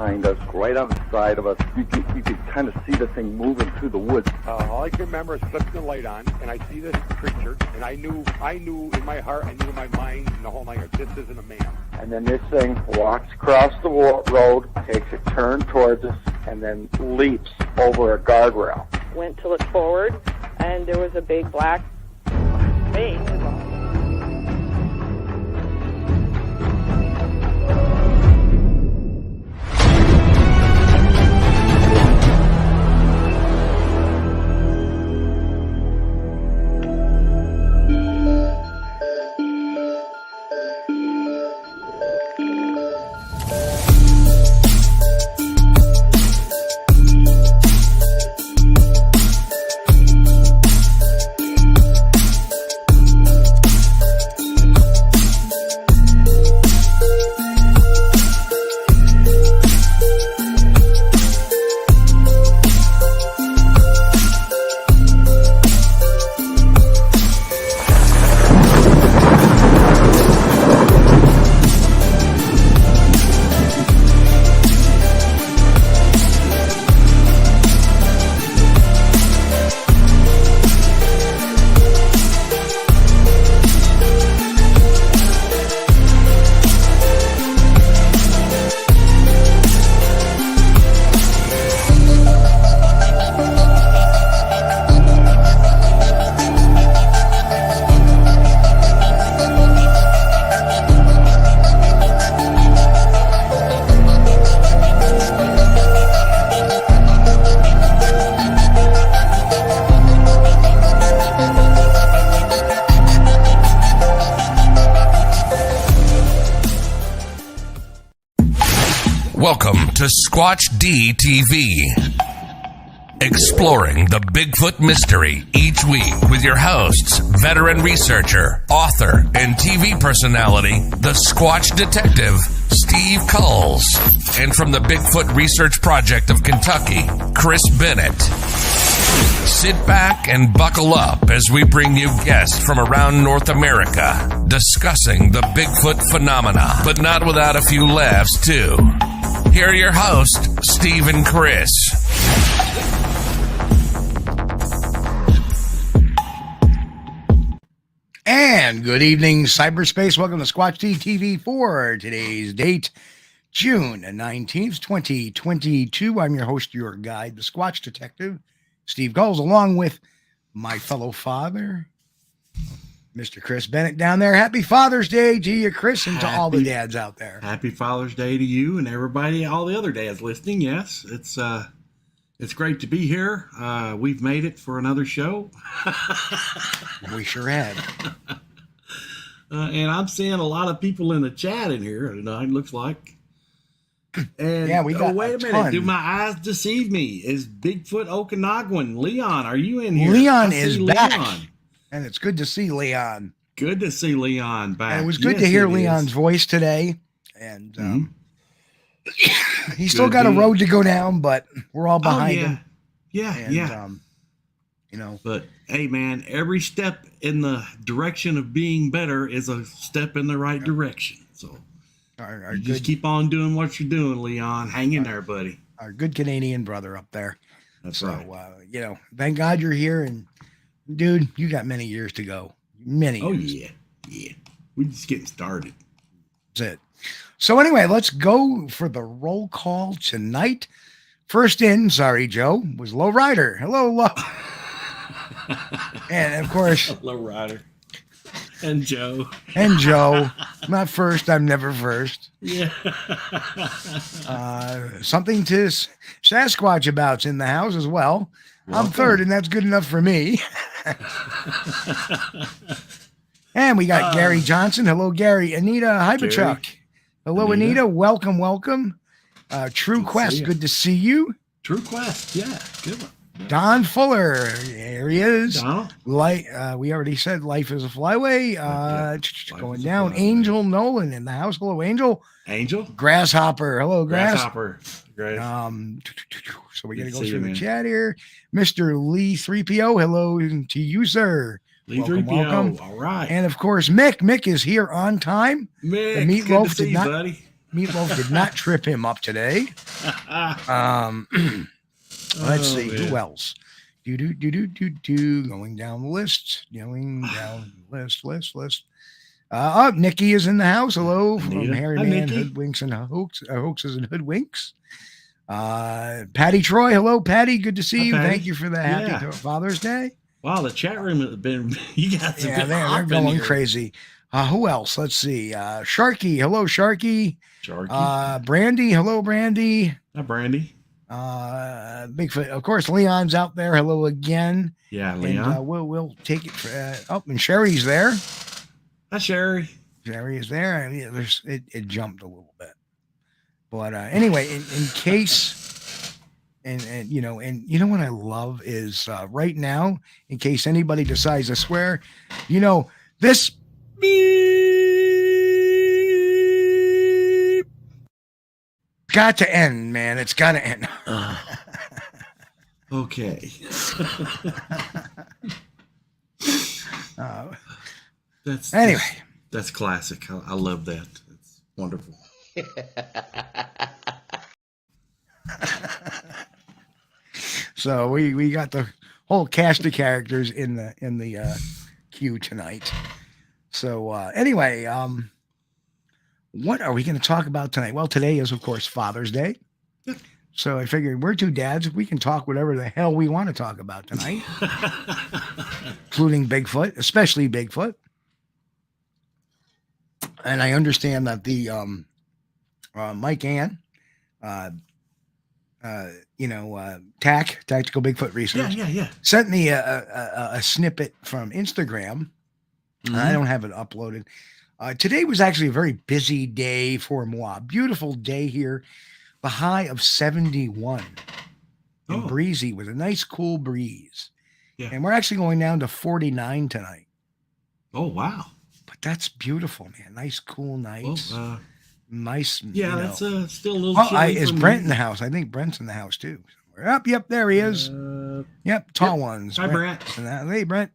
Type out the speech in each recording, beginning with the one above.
behind us, right on the side of us. You could kind of see the thing moving through the woods. All I can remember is flipping the light on, and I see this creature, and I knew in my heart, I knew in my mind, in the whole night, this isn't a man. And then this thing walks across the road, takes a turn towards us, and then leaps over a guardrail. Went to look forward, and there was a big black face. Welcome to Squatch-D TV, exploring the Bigfoot mystery each week with your hosts, veteran researcher, author, and TV personality, the Squatch Detective, Steve Kulls, and from the Bigfoot Research Project of Kentucky, Chris Bennett. Sit back and buckle up as we bring you guests from around North America discussing the Bigfoot phenomena, but not without a few laughs too. Here are your hosts, Steve and Chris. And good evening, cyberspace. Welcome to Squatch-D TV for today's date, June 19th, 2022. I'm your host, your guide, the Squatch Detective, Steve Kulls, along with my fellow father, Mr. Chris Bennett down there. Happy Father's Day to you, Chris, and to all the dads out there. Happy Father's Day to you and everybody, all the other dads listening. Yes, it's great to be here. We've made it for another show. We sure have. And I'm seeing a lot of people in the chat in here tonight, looks like. And yeah, we got wait a minute. ton. Do my eyes deceive me? Is Bigfoot Okanagan? Leon, are you in here? Leon is back. And it's good to see Leon. Good to see Leon back. And it was good to hear Leon's voice today. And he's still got a road to go down, but we're all behind him. Yeah, and, yeah. You know. But, hey, man, every step in the direction of being better is a step in the right direction. So just keep on doing what you're doing, Leon. Hang in there, buddy. Our good Canadian brother up there. That's right. You know, thank God you're here. And, dude, you got many years to go. Many years. Oh, yeah. Yeah. We're just getting started. That's it. So, anyway, let's go for the roll call tonight. First in, sorry, Joe, was Low Rider. Hello, Low. And, of course, Low Rider. And Joe. And Joe. Not first. I'm never first. Yeah. Something to Sasquatch about's in the house as well. Welcome. I'm third, and that's good enough for me. And we got Gary Johnson. Hello, Gary. Anita Hyberchuck. Hello, Anita. Welcome, welcome. True Quest. Good to see you. True Quest. Yeah. Good one. Don Fuller. There he is. Donald. We already said Life is a Flyway. Going down. Angel Nolan in the house. Hello, Angel. Angel. Grasshopper. Hello, Grasshopper. Great. So we got to go through the chat here. Mr. Lee 3PO. Hello to you, sir. Lee 3PO. Welcome. All right. And of course, Mick. Mick is here on time. Mick, the meatloaf good to see you, buddy. Meatloaf did not trip him up today. Let's see. Man. Who else? Going down the list. List. Nikki is in the house. Hello from Harry Man, Hoodwinks and Hoaxes and Hoodwinks. Patty Troy. Hello, Patty. Good to see you. Patty. Thank you for the happy Father's Day. Wow, the chat room has been, you guys have been they're going crazy. Who else? Let's see. Sharky. Hello, Sharky. Brandy. Hello, Brandy. Hi, Brandy. Bigfoot. Of course, Leon's out there. Hello again. Yeah, Leon. And, we'll take it. And Sherry's there. Hi, Sherry. Sherry is there. I mean, it jumped a little bit. But anyway, in case, and you know what I love is right now, in case anybody decides to swear, this beep got to end, man. It's got to end. Okay. That's classic. I love that. It's wonderful. So we got the whole cast of characters in the queue tonight. So anyway, what are we going to talk about tonight? Well, today is of course Father's Day. Yep. So I figured we're two dads. We can talk whatever the hell we want to talk about tonight, including Bigfoot, especially Bigfoot. And I understand that the Mike Ann, Tactical Bigfoot Research, sent me a snippet from Instagram. Mm-hmm. I don't have it uploaded. Today was actually a very busy day for moi. Beautiful day here. The high of 71 and breezy with a nice cool breeze. Yeah. And we're actually going down to 49 tonight. Oh, wow. But that's beautiful, man. Nice, cool nights. Well, nice. Yeah, that's still a little chilly. Is Brent in the house? I think Brent's in the house too. Yep, there he is. Yep, tall ones. Hi, Brent. Hey, Brent.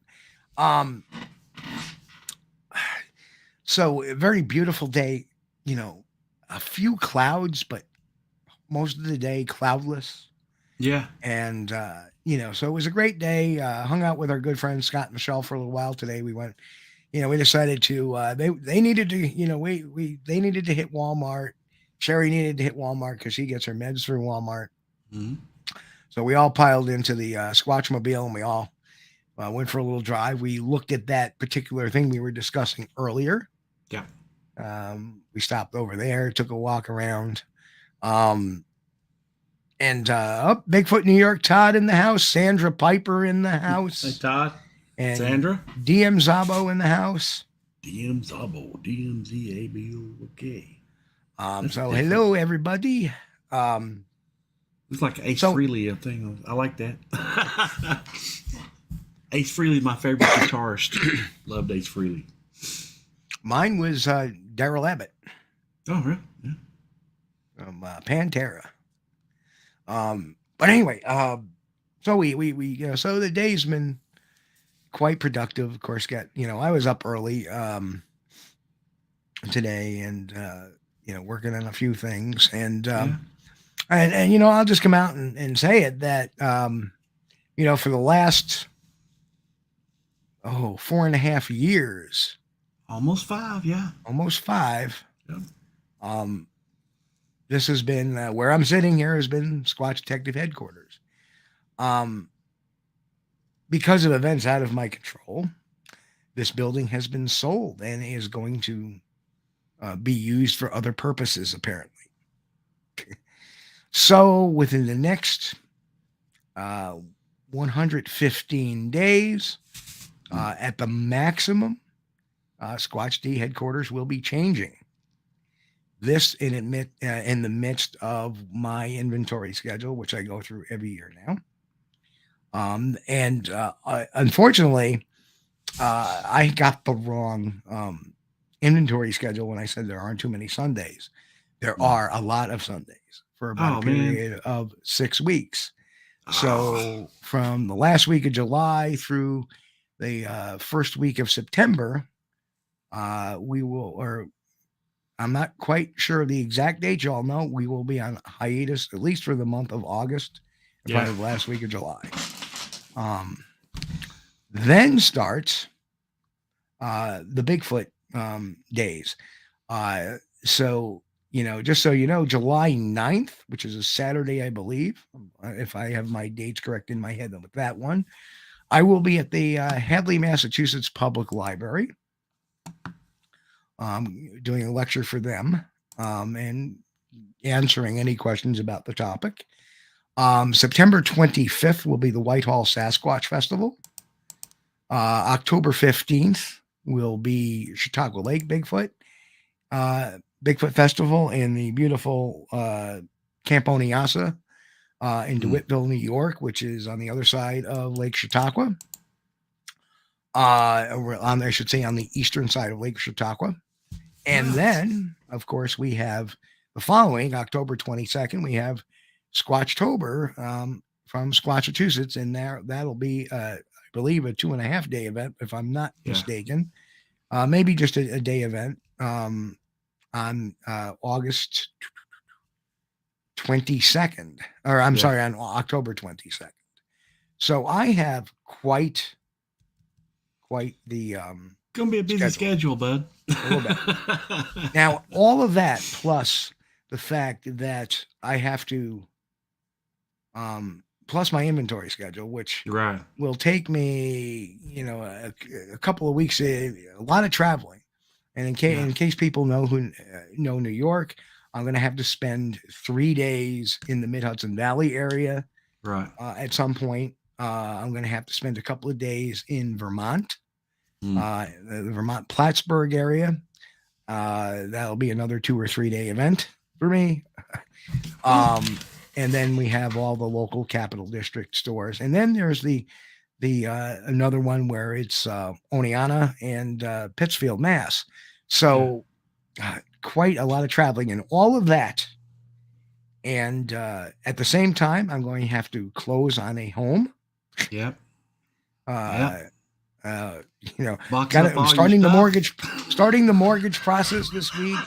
So a very beautiful day, a few clouds, but most of the day cloudless. Yeah. And, so it was a great day. Hung out with our good friends, Scott and Michelle, for a little while today. We went, we decided to, they needed to, they needed to hit Walmart. Sherry needed to hit Walmart because she gets her meds through Walmart. Mm-hmm. So we all piled into the Squatchmobile and we all went for a little drive. We looked at that particular thing we were discussing earlier. Yeah. We stopped over there, took a walk around. Bigfoot New York, Todd in the house, Sandra Piper in the house. Hey, Todd. And Sandra. DM Zabo in the house. DM Zabo, DMZABO, so hello everybody. It's like Ace Frehley, a thing. I like that. Ace Frehley, my favorite guitarist. Loved Ace Frehley. Mine was Daryl Abbott. Oh, really? Yeah. From Pantera. But anyway, so we so the day's been quite productive. Of course, I was up early today and working on a few things and I'll just come out and say it that for the last 4.5 years, almost 5, yeah, almost 5. Yeah. This has been where I'm sitting here has been Squatch Detective headquarters. Because of events out of my control, this building has been sold and is going to be used for other purposes, apparently. So within the next 115 days, at the maximum, Squatch-D headquarters will be changing. This in the midst of my inventory schedule, which I go through every year now. Unfortunately, I got the wrong inventory schedule when I said there aren't too many Sundays. There are a lot of Sundays for about a period of 6 weeks. So from the last week of July through the first week of September, I'm not quite sure of the exact date. Y'all know we will be on hiatus at least for the month of August, and probably the last week of July. Then starts the Bigfoot days. So, just so you know, July 9th, which is a Saturday, I believe, if I have my dates correct in my head with that one, I will be at the Hadley, Massachusetts Public Library, doing a lecture for them, and answering any questions about the topic. September 25th will be the Whitehall Sasquatch Festival. October 15th will be Chautauqua Lake Bigfoot Festival in the beautiful Camp Oniasa in DeWittville, New York, which is on the other side of Lake Chautauqua. I should say on the eastern side of Lake Chautauqua. And then, of course, we have the following October 22nd, we have Squatchtober from Squatch-Massachusetts, and that'll be, I believe, a 2.5-day event, if I'm not mistaken. Maybe just a day event on August 22nd, or I'm sorry, on October 22nd. So I have quite the gonna be a busy schedule, bud. A little bit. Now, all of that plus the fact that I have to plus my inventory schedule, which will take me, a couple of weeks, a lot of traveling. And in case people know who know New York, I'm going to have to spend 3 days in the Mid-Hudson Valley area. Right. At some point, I'm going to have to spend a couple of days in Vermont, the Vermont Plattsburgh area. That'll be another 2 or 3 day event for me. And then we have all the local Capital District stores. And then there's the another one where it's Oneonta and Pittsfield, Mass. So quite a lot of traveling and all of that. And at the same time, I'm going to have to close on a home. Yep. Starting the mortgage process this week,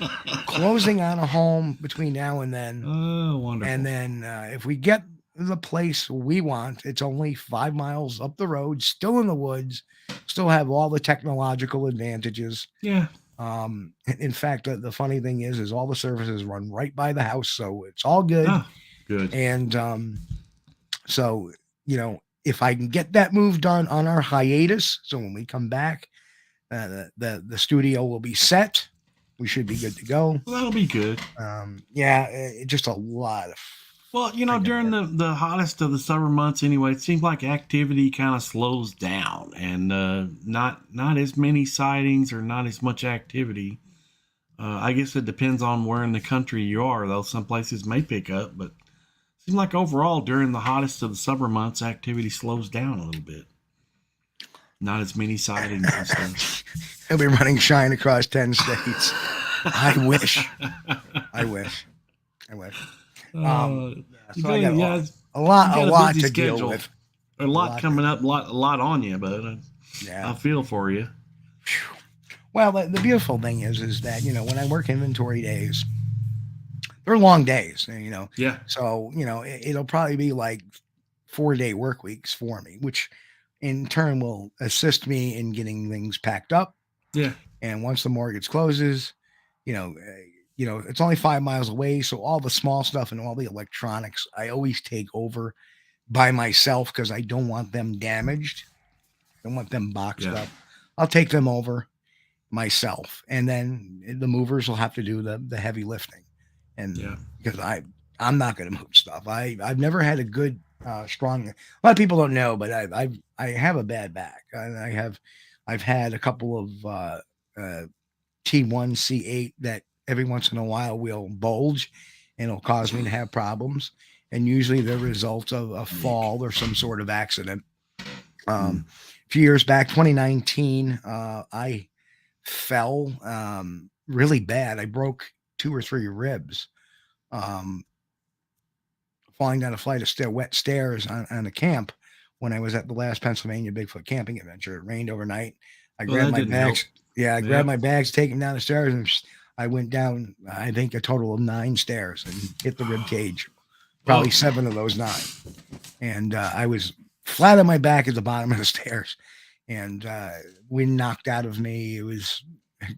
closing on a home between now and then. Oh, wonderful. And then if we get the place we want, it's only 5 miles up the road, still in the woods, still have all the technological advantages. Yeah. In fact, the funny thing is all the services run right by the house, so it's all good. Oh, good. And so, if I can get that move done on our hiatus, so when we come back, the studio will be set. We should be good to go. Well, that'll be good. Just a lot of. Well, during the hottest of the summer months, anyway, it seems like activity kind of slows down, and not as many sightings or not as much activity. I guess it depends on where in the country you are, though. Some places may pick up, but it seems like overall during the hottest of the summer months, activity slows down a little bit. Not as many sightings and stuff. He'll be running shine across 10 states. I wish. So I got a lot to deal with. A lot coming up, a lot on you, but I feel for you. Well, the beautiful thing is that, when I work inventory days, they're long days, Yeah. So, it'll probably be like 4-day work weeks for me, which in turn will assist me in getting things packed up. Yeah. And once the mortgage closes, it's only 5 miles away. So all the small stuff and all the electronics, I always take over by myself because I don't want them damaged. I don't want them boxed up. I'll take them over myself. And then the movers will have to do the heavy lifting. And because I'm not going to move stuff. I've never had a good, strong, a lot of people don't know, but I have a bad back. I've had a couple of T1, C8 that every once in a while will bulge and it'll cause me to have problems. And usually they're results of a fall or some sort of accident. A few years back, 2019, I fell really bad. I broke 2 or 3 ribs falling down a flight of wet stairs on a camp when I was at the last Pennsylvania Bigfoot camping adventure. It rained overnight. I grabbed my bags. I grabbed my bags, take them down the stairs, and I went down, I think, a total of 9 stairs and hit the rib cage. Probably 7 of those 9. And I was flat on my back at the bottom of the stairs, and wind knocked out of me. It was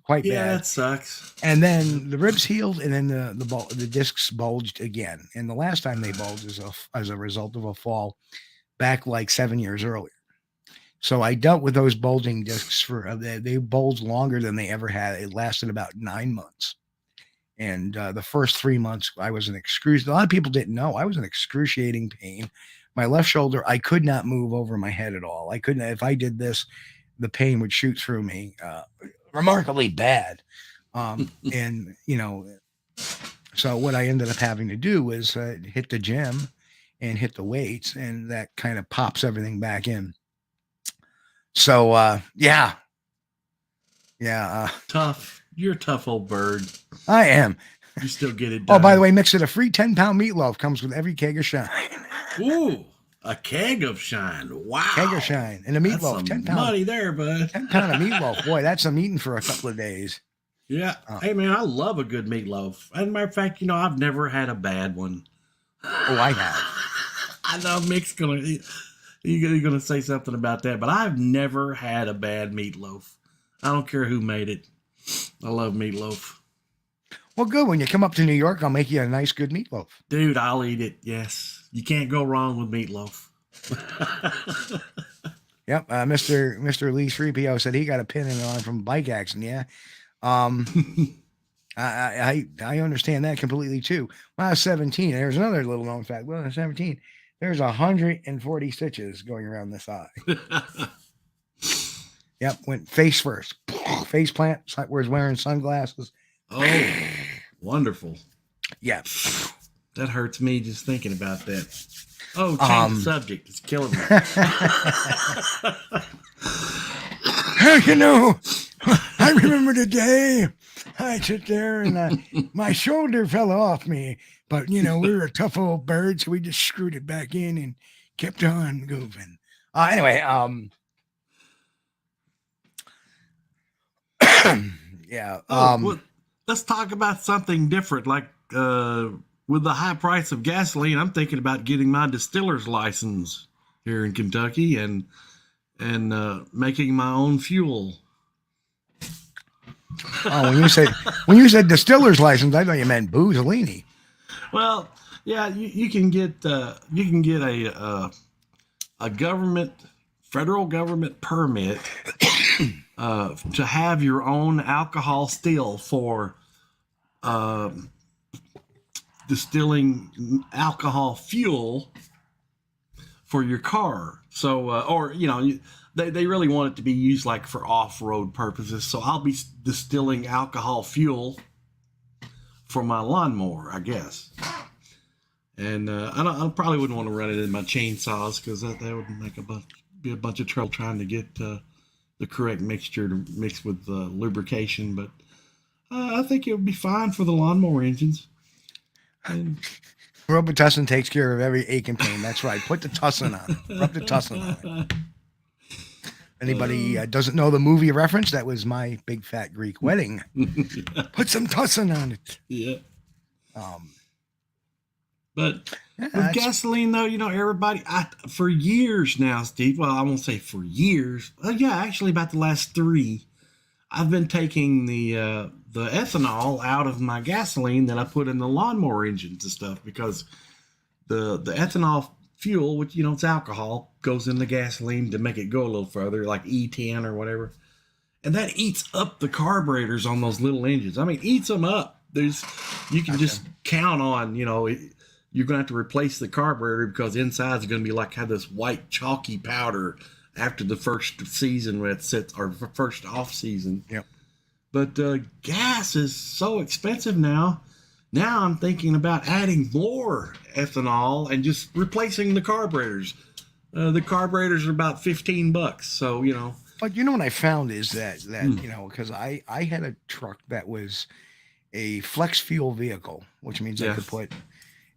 quite bad. Yeah, that sucks. And then the ribs healed, and then the discs bulged again. And the last time they bulged as a result of a fall back like 7 years earlier. So I dealt with those bulging discs for they bulged longer than they ever had. It lasted about 9 months. And the first 3 months, I was in excruciating. A lot of people didn't know I was in excruciating pain. My left shoulder, I could not move over my head at all. I couldn't. If I did this, the pain would shoot through me. Remarkably bad. And, so what I ended up having to do was hit the gym and hit the weights, and that kind of pops everything back in. So, yeah. Tough. You're a tough old bird. I am. You still get it done. Oh, by the way, mix it. A free 10-pound meatloaf comes with every keg of shine. Ooh, a keg of shine. Wow. Keg of shine. And a meatloaf. 10 pound. Money there, bud. 10 pound of meatloaf. Boy, that's some eating for a couple of days. Yeah. Hey, man, I love a good meatloaf. As a matter of fact, I've never had a bad one. Oh, I have. I know Mick's you're gonna say something about that, but I've never had a bad meatloaf. I don't care who made it. I love meatloaf. Well, good. When you come up to New York, I'll make you a nice, good meatloaf. Dude, I'll eat it. Yes. You can't go wrong with meatloaf. Yep. Mr. Lee 3PO said he got a pin in the arm from a bike accident. Yeah. I understand that completely too. When I was 17, there's another little known fact. When I was 17, there's 140 stitches going around this eye. Yep. Went face first. Face plant. Was wearing sunglasses. Oh, wonderful. Yeah. That hurts me just thinking about that. Oh, change the subject. It's killing me. I remember the day I sit there and my shoulder fell off me. But, we were a tough old bird, so we just screwed it back in and kept on moving. Anyway, yeah. Well, let's talk about something different. Like with the high price of gasoline, I'm thinking about getting my distiller's license here in Kentucky and making my own fuel. Oh, when you said distiller's license, I thought you meant Boozolini. Well, yeah, you can get a federal government permit to have your own alcohol still for distilling alcohol fuel for your car. So, they really want it to be used like for off-road purposes. So I'll be distilling alcohol fuel for my lawnmower, I guess. And I probably wouldn't want to run it in my chainsaws because that would be a bunch of trouble trying to get the correct mixture to mix with lubrication. But I think it would be fine for the lawnmower engines. And Robitussin takes care of every ache and pain. That's right. Put the tussin on it. Rub the tussin on it. Anybody doesn't know the movie reference? That was My Big Fat Greek Wedding. Put some tussin on it. Yeah. But with gasoline, though, everybody, for years now, Steve, well, I won't say for years. Actually about the last 3, I've been taking the ethanol out of my gasoline that I put in the lawnmower engines and stuff because the ethanol fuel, which, it's alcohol, goes in the gasoline to make it go a little further, like E10 or whatever. And that eats up the carburetors on those little engines. I mean, eats them up. You can just count on, you're going to have to replace the carburetor because inside's going to be have this white chalky powder after the first season when it sits, or first off season. Yep. But gas is so expensive now. Now I'm thinking about adding more ethanol and just replacing the carburetors. The carburetors are about $15. So, But what I found is that because I had a truck that was a flex fuel vehicle, which means I could put,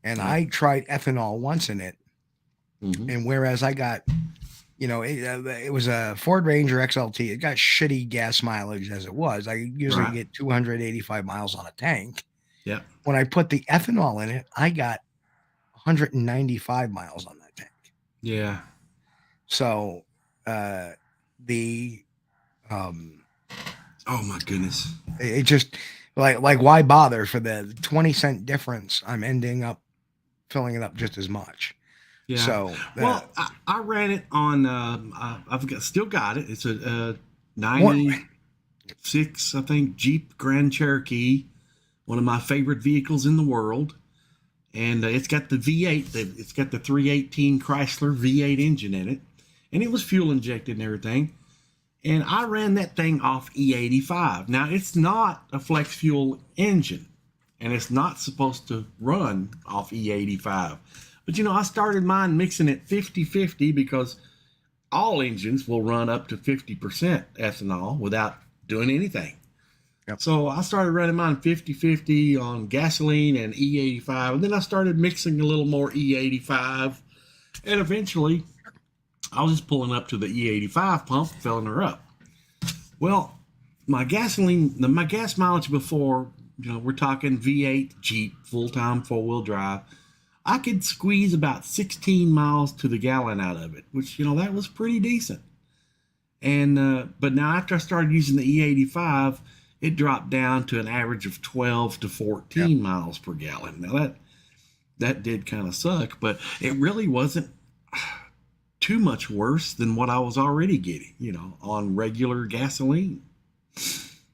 and I tried ethanol once in it. Mm-hmm. And whereas I got it was a Ford Ranger XLT. It got shitty gas mileage as it was. I usually get 285 miles on a tank. Yeah. When I put the ethanol in it, I got 195 miles on that tank. Yeah. So oh my goodness. It just like why bother for the 20-cent difference? I'm ending up filling it up just as much. Yeah. So I ran it on. Still got it. It's a 96, I think, Jeep Grand Cherokee, one of my favorite vehicles in the world, and it's got the V8. It's got the 318 Chrysler V8 engine in it, and it was fuel injected and everything. And I ran that thing off E85. Now it's not a flex fuel engine, and it's not supposed to run off E85. But, I started mine mixing it 50-50 because all engines will run up to 50% ethanol without doing anything. Yep. So I started running mine 50-50 on gasoline and E85. And then I started mixing a little more E85. And eventually, I was just pulling up to the E85 pump, filling her up. Well, my gas mileage before, we're talking V8 Jeep, full-time four-wheel drive, I could squeeze about 16 miles to the gallon out of it, which, that was pretty decent. And, but now after I started using the E85, it dropped down to an average of 12 to 14 miles per gallon. Now that did kind of suck, but it really wasn't too much worse than what I was already getting, on regular gasoline.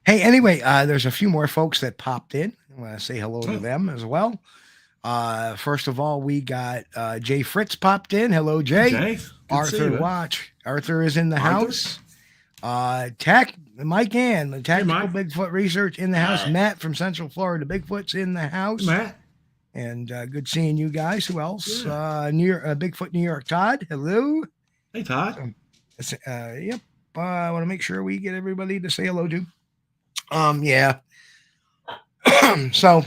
Hey, anyway, there's a few more folks that popped in. I want to say hello to them as well. First of all, we got Jay Fritz popped in. Hello, Jay. Arthur Watch. Arthur is in the house. Mike Ann, the Tactical Bigfoot Research in the house. Matt from Central Florida Bigfoot's in the house. Matt. And good seeing you guys. Who else? Bigfoot New York Todd. Hello. Hey, Todd. Yep. I want to make sure we get everybody to say hello to. Yeah. So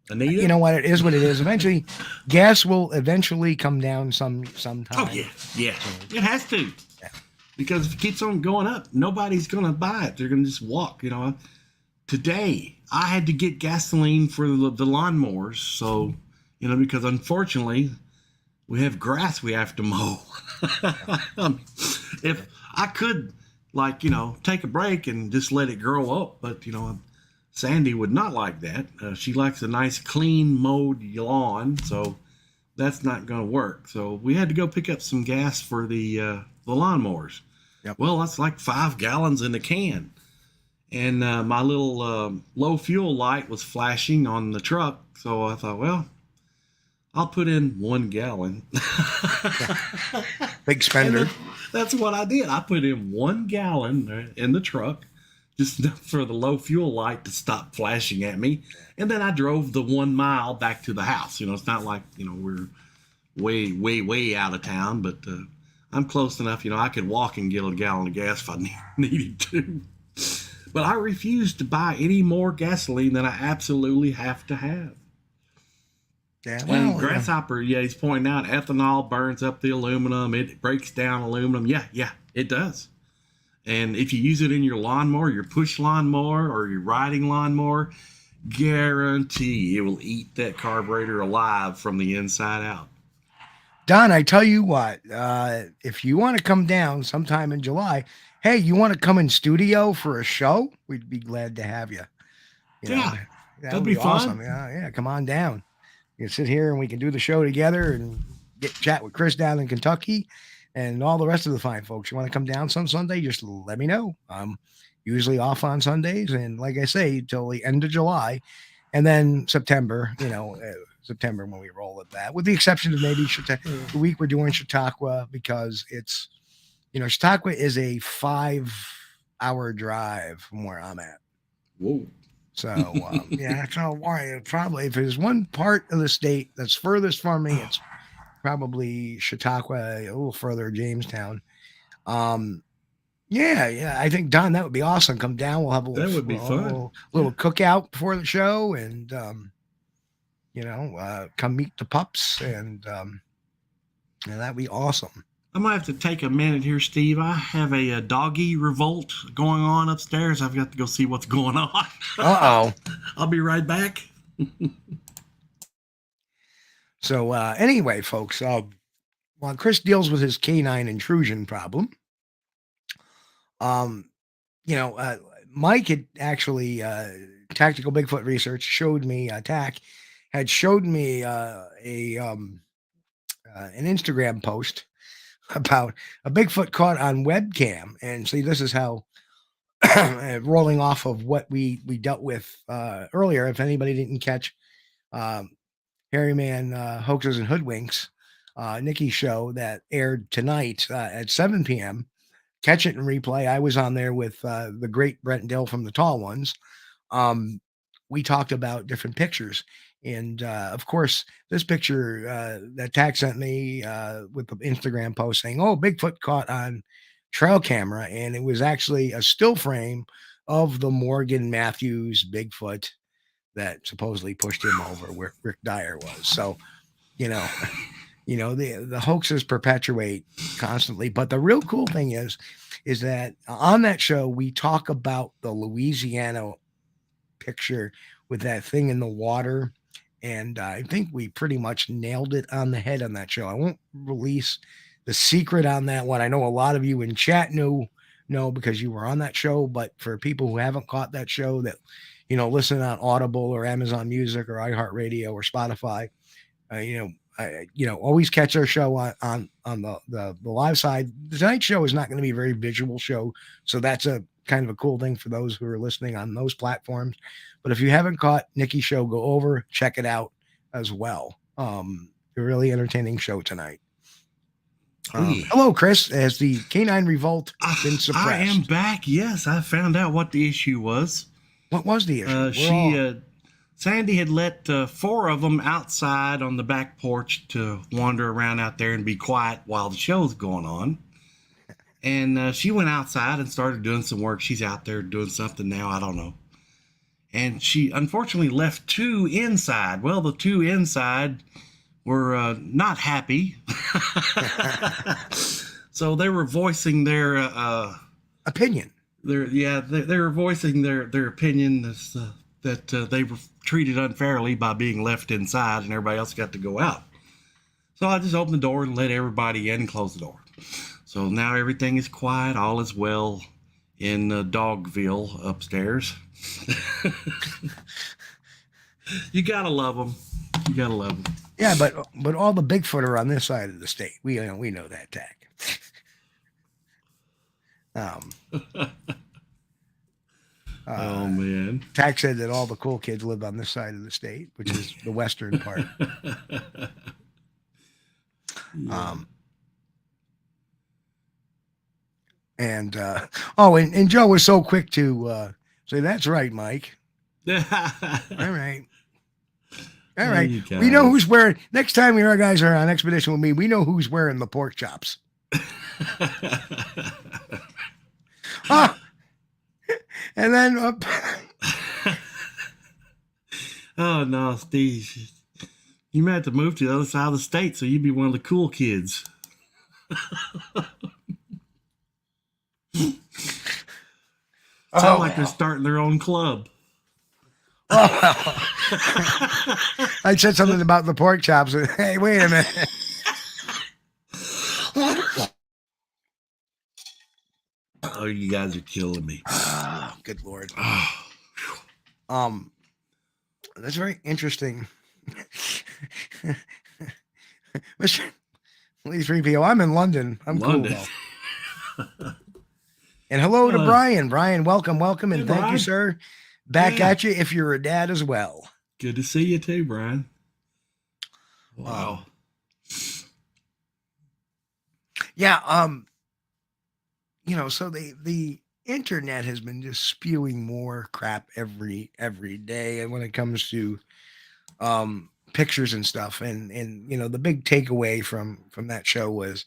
Anita? You know what? It is what it is. Eventually, gas will eventually come down sometime. Oh, yeah. It has to. Yeah. Because if it keeps on going up, nobody's going to buy it. They're going to just walk, Today, I had to get gasoline for the lawnmowers. So, because unfortunately, we have grass we have to mow. If I could, take a break and just let it grow up, but, Sandy would not like that. She likes a nice, clean, mowed lawn, so that's not going to work. So we had to go pick up some gas for the lawnmowers. Yep. Well, that's like 5 gallons in a can. And my little low fuel light was flashing on the truck, so I thought, well, I'll put in 1 gallon. Big spender. That's what I did. I put in 1 gallon in the truck, just enough for the low fuel light to stop flashing at me. And then I drove the 1 mile back to the house. It's not like, we're way, way, way out of town, but I'm close enough. I could walk and get a gallon of gas if I needed to. But I refuse to buy any more gasoline than I absolutely have to have. Yeah, and Grasshopper, he's pointing out ethanol burns up the aluminum. It breaks down aluminum. Yeah, it does. And if you use it in your lawnmower, your push lawnmower or your riding lawnmower, guarantee it will eat that carburetor alive from the inside out. Don, I tell you what, if you want to come down sometime in July, hey, you want to come in studio for a show? We'd be glad to have you. That'd be fun. Awesome. Yeah, come on down. You can sit here and we can do the show together and chat with Chris down in Kentucky. And all the rest of the fine folks, you want to come down some Sunday, just let me know. I'm usually off on Sundays. And like I say, till the end of July. And then September, September when we roll at that. With the exception of maybe the week we're doing Chautauqua, because it's, Chautauqua is a 5-hour drive from where I'm at. Whoa. So, probably if there's one part of the state that's furthest from me, it's probably Chautauqua, a little further, Jamestown. I think Don, that would be awesome. Come down, we'll have a little, that would be fun. Little cookout before the show, and come meet the pups, and that'd be awesome. I might have to take a minute here, Steve. I have a doggy revolt going on upstairs. I've got to go see what's going on. Uh-oh. I'll be right back. So anyway, folks, while Chris deals with his canine intrusion problem, Mike had actually, Tactical Bigfoot Research showed me, TAC had showed me an Instagram post about a Bigfoot caught on webcam. And see, this is how, rolling off of what we dealt with earlier, if anybody didn't catch Hairy Man Hoaxes and Hoodwinks, Nikki's show that aired tonight at 7 p.m. Catch it in replay. I was on there with the great Brent Dill from the Tall Ones. We talked about different pictures. And of course, this picture that Tack sent me with the Instagram post saying, "Oh, Bigfoot caught on trail camera," and it was actually a still frame of the Morgan Matthews Bigfoot that supposedly pushed him over, where Rick Dyer was. So, the hoaxes perpetuate constantly. But the real cool thing is that on that show we talk about the Louisiana picture with that thing in the water. And I think we pretty much nailed it on the head on that show. I won't release the secret on that one. I know a lot of you in chat know because you were on that show. But for people who haven't caught that show that, listen on Audible or Amazon Music or iHeartRadio or Spotify, always catch our show on the live side. The Tonight Show is not going to be a very visual show. So that's a kind of a cool thing for those who are listening on those platforms. But if you haven't caught Nikki's show, go over, check it out as well. A really entertaining show tonight. Hello, Chris. Has the canine revolt been suppressed? I am back. Yes, I found out what the issue was. What was the issue? Sandy had let 4 of them outside on the back porch to wander around out there and be quiet while the show's going on. And she went outside and started doing some work. She's out there doing something now. I don't know. And she unfortunately left 2 inside. Well, the 2 inside were not happy. So they were voicing their opinion. They were voicing their opinion that they were treated unfairly by being left inside and everybody else got to go out. So I just opened the door and let everybody in and closed the door. So now everything is quiet, all is well in Dogville upstairs. You gotta love them. You gotta love them. Yeah, but all the Bigfoot are on this side of the state. We know that, Tack. Oh man. Tack said that all the cool kids live on this side of the state, which is the western part. Yeah. And Joe was so quick to say, "That's right, Mike." All right. All right. We know who's wearing, next time our guys are on expedition with me, we know who's wearing the pork chops. And then oh no, Steve, you might have to move to the other side of the state so you'd be one of the cool kids. Sound like they're starting their own club. I said something about the pork chops. Hey, wait a minute. Oh, you guys are killing me. Good Lord. That's very interesting. Mr. Lee 3PO, I'm in London. I'm London. Cool though. And hello to Brian. Brian, welcome, and hey, thank Brian. You, sir. Back at you if you're a dad as well. Good to see you too, Brian. Wow. So the internet has been just spewing more crap every day, and when it comes to pictures and stuff, and the big takeaway from that show was,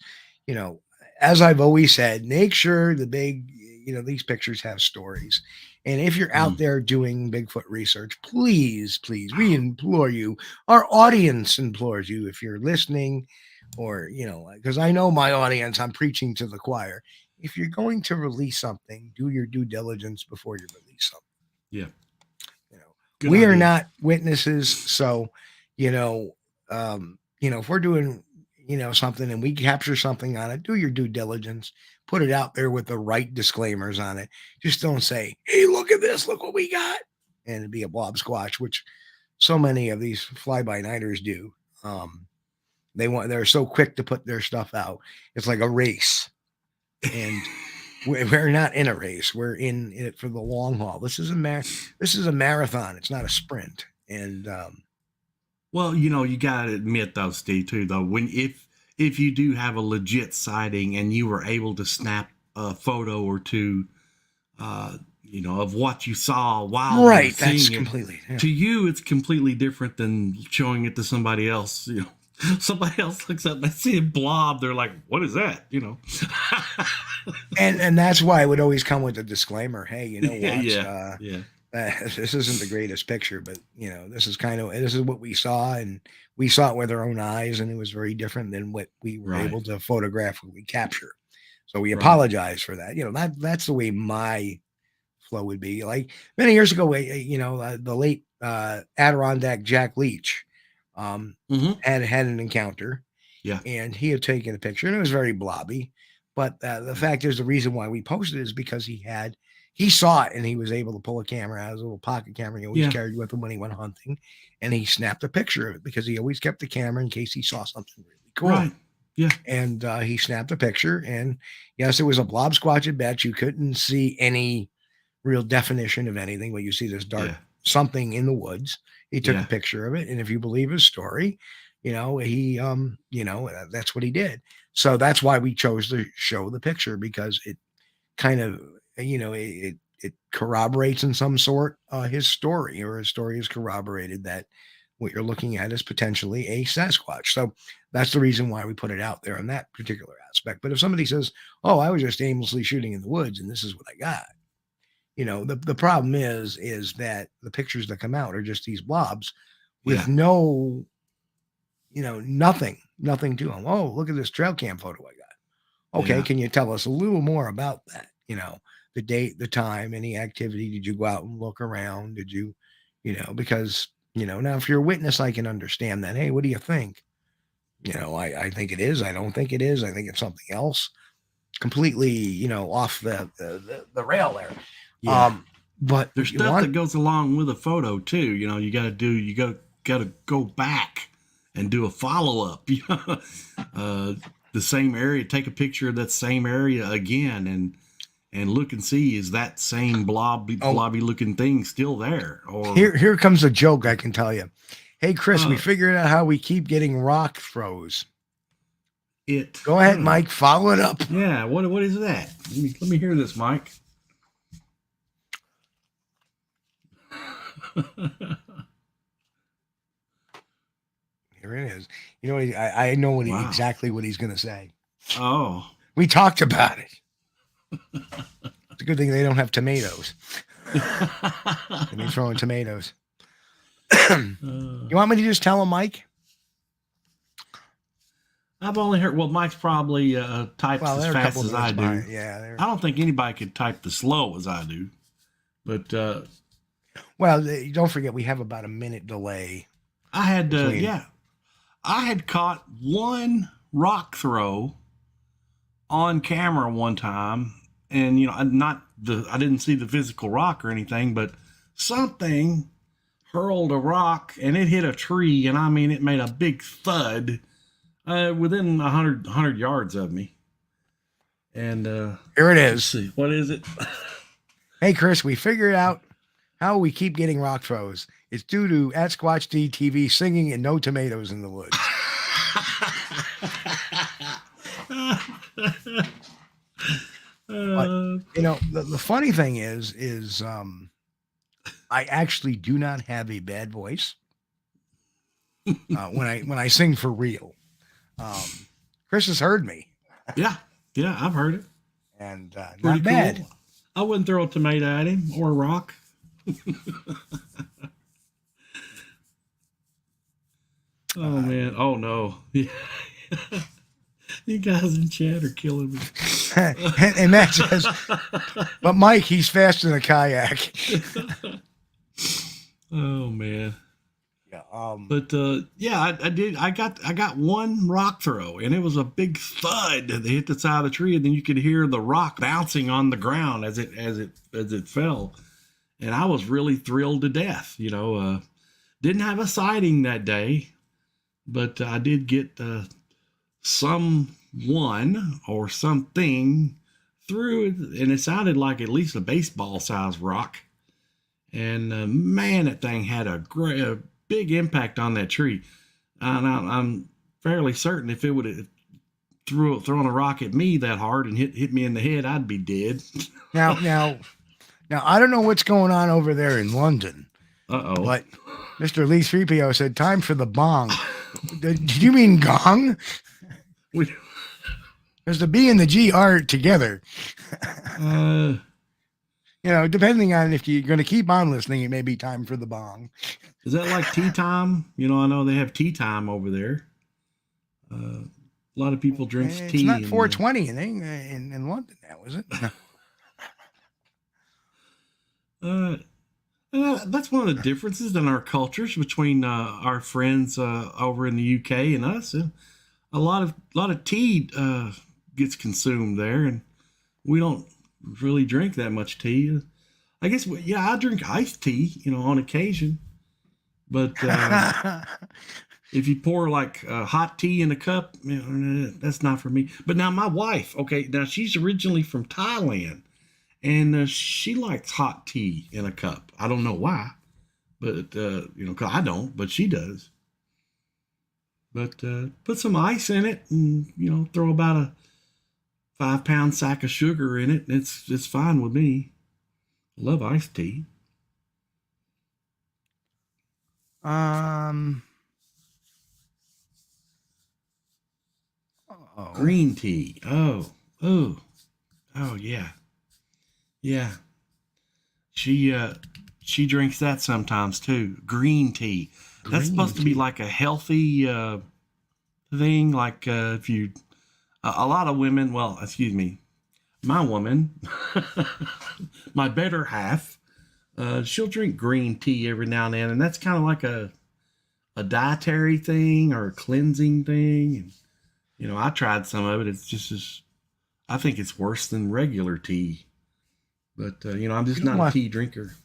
as I've always said, make sure these pictures have stories. And if you're out there doing Bigfoot research, please, we implore you, our audience implores you, if you're listening or, you know, because I know my audience, I'm preaching to the choir. If you're going to release something, do your due diligence before you release something. Yeah. You know, Good we are idea. not witnesses. So, if we're doing, something and we capture something on it, do your due diligence, put it out there with the right disclaimers on it. Just don't say, hey, look at this, look what we got. And it'd be a blob squatch, which so many of these fly-by-nighters do. They're so quick to put their stuff out. It's like a race. And we're not in a race. We're in it for the long haul. This is a marathon. It's not a sprint. And well, you gotta admit though, Steve, too, though, if you do have a legit sighting and you were able to snap a photo or two, of what you saw while right, seeing that's it, completely to you, it's completely different than showing it to somebody else. Somebody else looks up and they see a blob, they're like, what is that? And that's why I would always come with a disclaimer. Hey, you know what? Yeah. This isn't the greatest picture, but this is what we saw, and we saw it with our own eyes, and it was very different than what we were able to photograph when we capture. So we apologize for that. That's the way my flow would be. Like many years ago, the late Adirondack Jack Leach had an encounter. Yeah. And he had taken a picture, and it was very blobby. But the fact is, the reason why we posted it is because he saw it, and he was able to pull a camera out, his little pocket camera he always carried with him when he went hunting, and he snapped a picture of it because he always kept the camera in case he saw something really cool. Right. Yeah. And he snapped a picture, and yes, it was a blob squatch at best. You couldn't see any real definition of anything, but you see this dark something in the woods. He took a picture of it, and if you believe his story, he that's what he did. So that's why we chose to show the picture, because it kind of it corroborates in some sort his story, or his story is corroborated that what you're looking at is potentially a Sasquatch. So that's the reason why we put it out there in that particular aspect. But if somebody says, oh, I was just aimlessly shooting in the woods and this is what I got, the problem is that the pictures that come out are just these blobs with no, nothing to them. Oh, look at this trail cam photo I got. Okay. Can you tell us a little more about that? The date, the time, any activity? Did you go out and look around? Did you, because, now if you're a witness, I can understand that. Hey, what do you think? I think it is. I don't think it is. I think it's something else. Completely, off the rail there. Yeah. But there's stuff that goes along with a photo too. You got to go back and do a follow up. The same area, take a picture of that same area again, and look and see, is that same blobby looking thing still there? Or here comes a joke I can tell you. Hey Chris, we figured out how we keep getting rock throws. Go ahead, Mike. Follow it up. Yeah. What is that? Let me hear this, Mike. Here it is. I know exactly what he's going to say. Oh, we talked about it. It's a good thing they don't have tomatoes. And he's throwing tomatoes. You want me to just tell him, Mike? I've only heard. Well, Mike's probably types as fast as I do. Yeah, I don't think anybody could type as slow as I do. But well, don't forget we have about a minute delay. I had I had caught one rock throw on camera one time, and I didn't see the physical rock or anything, but something hurled a rock and it hit a tree, and I mean it made a big thud within 100 yards of me. And here it is. Let's see, what is it? Hey Chris, we figured out how we keep getting rock throws. It's due to @Squatch-D TV singing and no tomatoes in the woods. But, the funny thing is I actually do not have a bad voice when I sing for real. Chris has heard me. Yeah, I've heard it. And not bad. Cool. I wouldn't throw a tomato at him or a rock. Oh man! Oh no! You guys in chat are killing me. And Matt says, but Mike, he's faster than a kayak. Oh man. Yeah. But yeah, I did. I got one rock throw, and it was a big thud that hit the side of the tree, and then you could hear the rock bouncing on the ground as it fell. And I was really thrilled to death. You know, didn't have a sighting that day, but I did get someone or something through, and it sounded like at least a baseball size rock. And man, that thing had a big impact on that tree. And I'm fairly certain if it would have thrown a rock at me that hard and hit me in the head, I'd be dead. Now, I don't know what's going on over there in London. Uh-oh. But Mr. Lee 3PO said, time for the bong. Did you mean gong? Because the B and the G are together. You know, depending on if you're going to keep on listening, it may be time for the bong. Is that like tea time? You know, I know they have tea time over there. A lot of people drink tea. It's not 420 in London now, is it? That's one of the differences in our cultures between our friends over in the UK and us. A lot of tea gets consumed there, and we don't really drink that much tea. I guess, yeah, I drink iced tea, you know, on occasion. But if you pour like hot tea in a cup, you know, that's not for me. But now my wife, okay, now she's originally from Thailand, and she likes hot tea in a cup. I don't know why, but you know, 'cause I don't, but she does. But put some ice in it, and you know, throw about a 5-pound sack of sugar in it, and it's fine with me. I love iced tea. Green tea. Oh yeah. Yeah. She drinks that sometimes too. Green tea. That's supposed to be like a healthy thing. Like if you, a lot of women, well, excuse me, my woman, my better half, she'll drink green tea every now and then, and that's kind of like a dietary thing or a cleansing thing. And you know, I tried some of it. It's just I think it's worse than regular tea. But you know, I'm just not a tea drinker.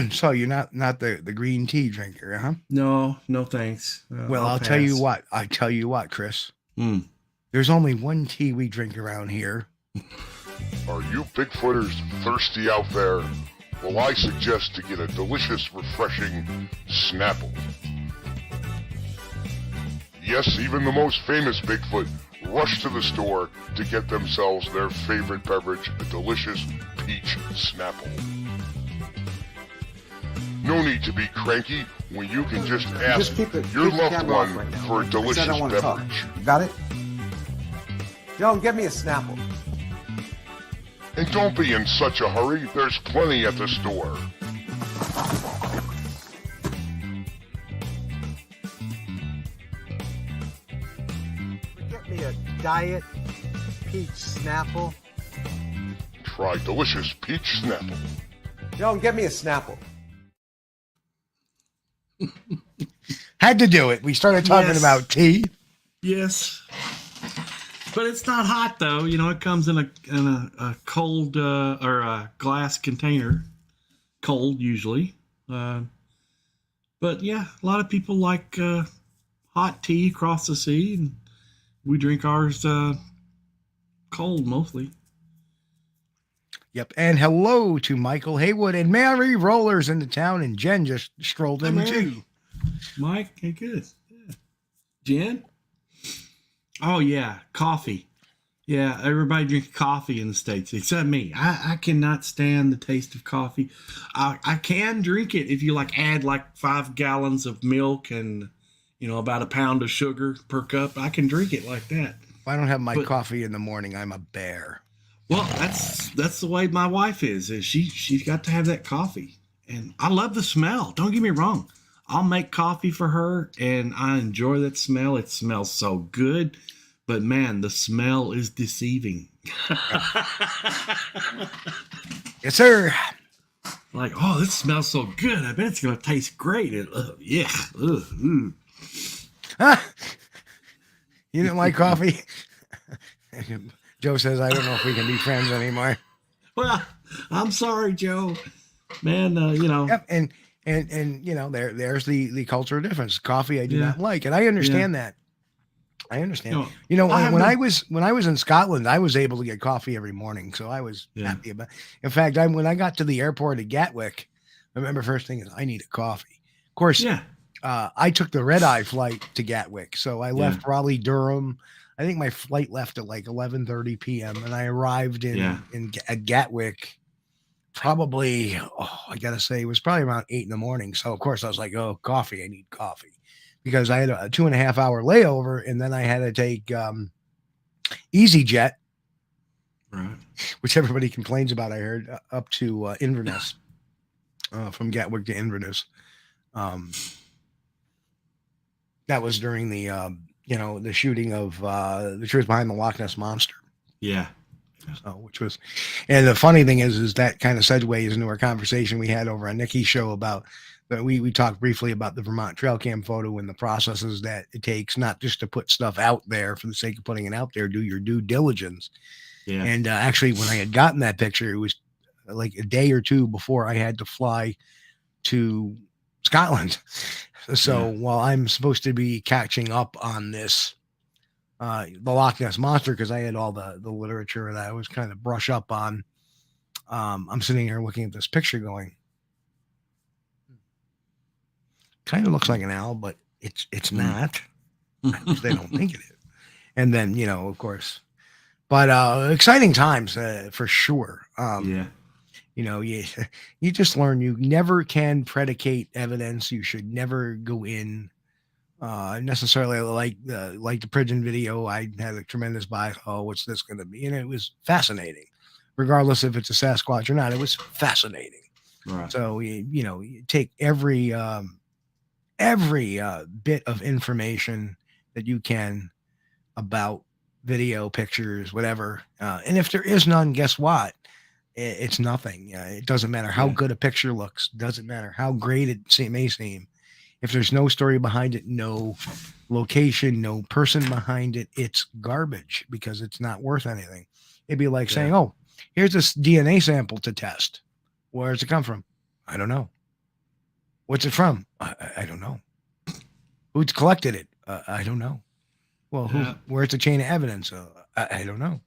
So you're not the green tea drinker, huh? No, thanks. Well, I'll tell you what, Chris. There's only one tea we drink around here. Are you Bigfooters thirsty out there? Well, I suggest to get a delicious, refreshing Snapple. Yes, even the most famous Bigfoot rush to the store to get themselves their favorite beverage, a delicious peach Snapple. No need to be cranky when you can just ask your loved one for a delicious beverage. You got it? Joan, get me a Snapple. And don't be in such a hurry, there's plenty at the store. Get me a Diet Peach Snapple. Try delicious peach Snapple. Joan, get me a Snapple. Had to do it. We started talking about tea. Yes. But it's not hot though. You know, it comes in a cold or a glass container, cold usually. But yeah, a lot of people like hot tea across the sea, and we drink ours cold mostly. Yep. And hello to Michael Haywood and Mary Rollers in the town, and Jen just strolled in too. Mike, hey, good. Yeah. Jen? Oh yeah, coffee. Yeah, everybody drinks coffee in the States except me. I cannot stand the taste of coffee. I can drink it if you like add like 5 gallons of milk and you know about a pound of sugar per cup. I can drink it like that. If I don't have my coffee in the morning, I'm a bear. Well, that's the way my wife is she's got to have that coffee. And I love the smell. Don't get me wrong. I'll make coffee for her, and I enjoy that smell. It smells so good, but man, the smell is deceiving. Yes, sir. Like, oh, this smells so good. I bet it's going to taste great. And, yeah. You didn't like coffee? Joe says, I don't know if we can be friends anymore. Well, I'm sorry, Joe. Man, you know. Yep, and you know, there's the cultural difference. Coffee I do not like, and I understand that. I understand. You know, when I was in Scotland, I was able to get coffee every morning, so I was happy about. In fact, when I got to the airport at Gatwick, I remember first thing is I need a coffee. Of course, I took the red-eye flight to Gatwick, so I left Raleigh, Durham. I think my flight left at like 11:30 p.m. and I arrived at Gatwick. Probably, I gotta say, it was probably around 8 in the morning. So of course I was like, oh, coffee! I need coffee. Because I had a 2.5 hour layover, and then I had to take EasyJet, right, which everybody complains about. I heard up to Inverness, from Gatwick to Inverness. That was during the the shooting of The Truth Behind the Loch Ness Monster. Yeah. So, which was, and the funny thing is that kind of segues into our conversation we had over on Nikki's show about. But we talked briefly about the Vermont trail cam photo and the processes that it takes, not just to put stuff out there for the sake of putting it out there, do your due diligence. Yeah. And actually, when I had gotten that picture, it was like a day or two before I had to fly to Scotland. So while I'm supposed to be catching up on this, the Loch Ness Monster, because I had all the literature that I was kind of brush up on, I'm sitting here looking at this picture going, kind of looks like an owl, but it's not. They don't think it is. And then, of course, but exciting times for sure. You just learn you never can predicate evidence. You should never go in necessarily like the prison video. I had a tremendous bias. Oh, what's this going to be? And it was fascinating, regardless if it's a Sasquatch or not. It was fascinating. Right. So you take every bit of information that you can about video, pictures, whatever. And if there is none, guess what? It's nothing. It doesn't matter how good a picture looks. Doesn't matter how great it may seem. If there's no story behind it, no location, no person behind it, it's garbage because it's not worth anything. It'd be like saying, oh, here's this DNA sample to test. Where does it come from? I don't know. What's it from? I don't know. Who's collected it? I don't know. Well, where's the chain of evidence? I don't know.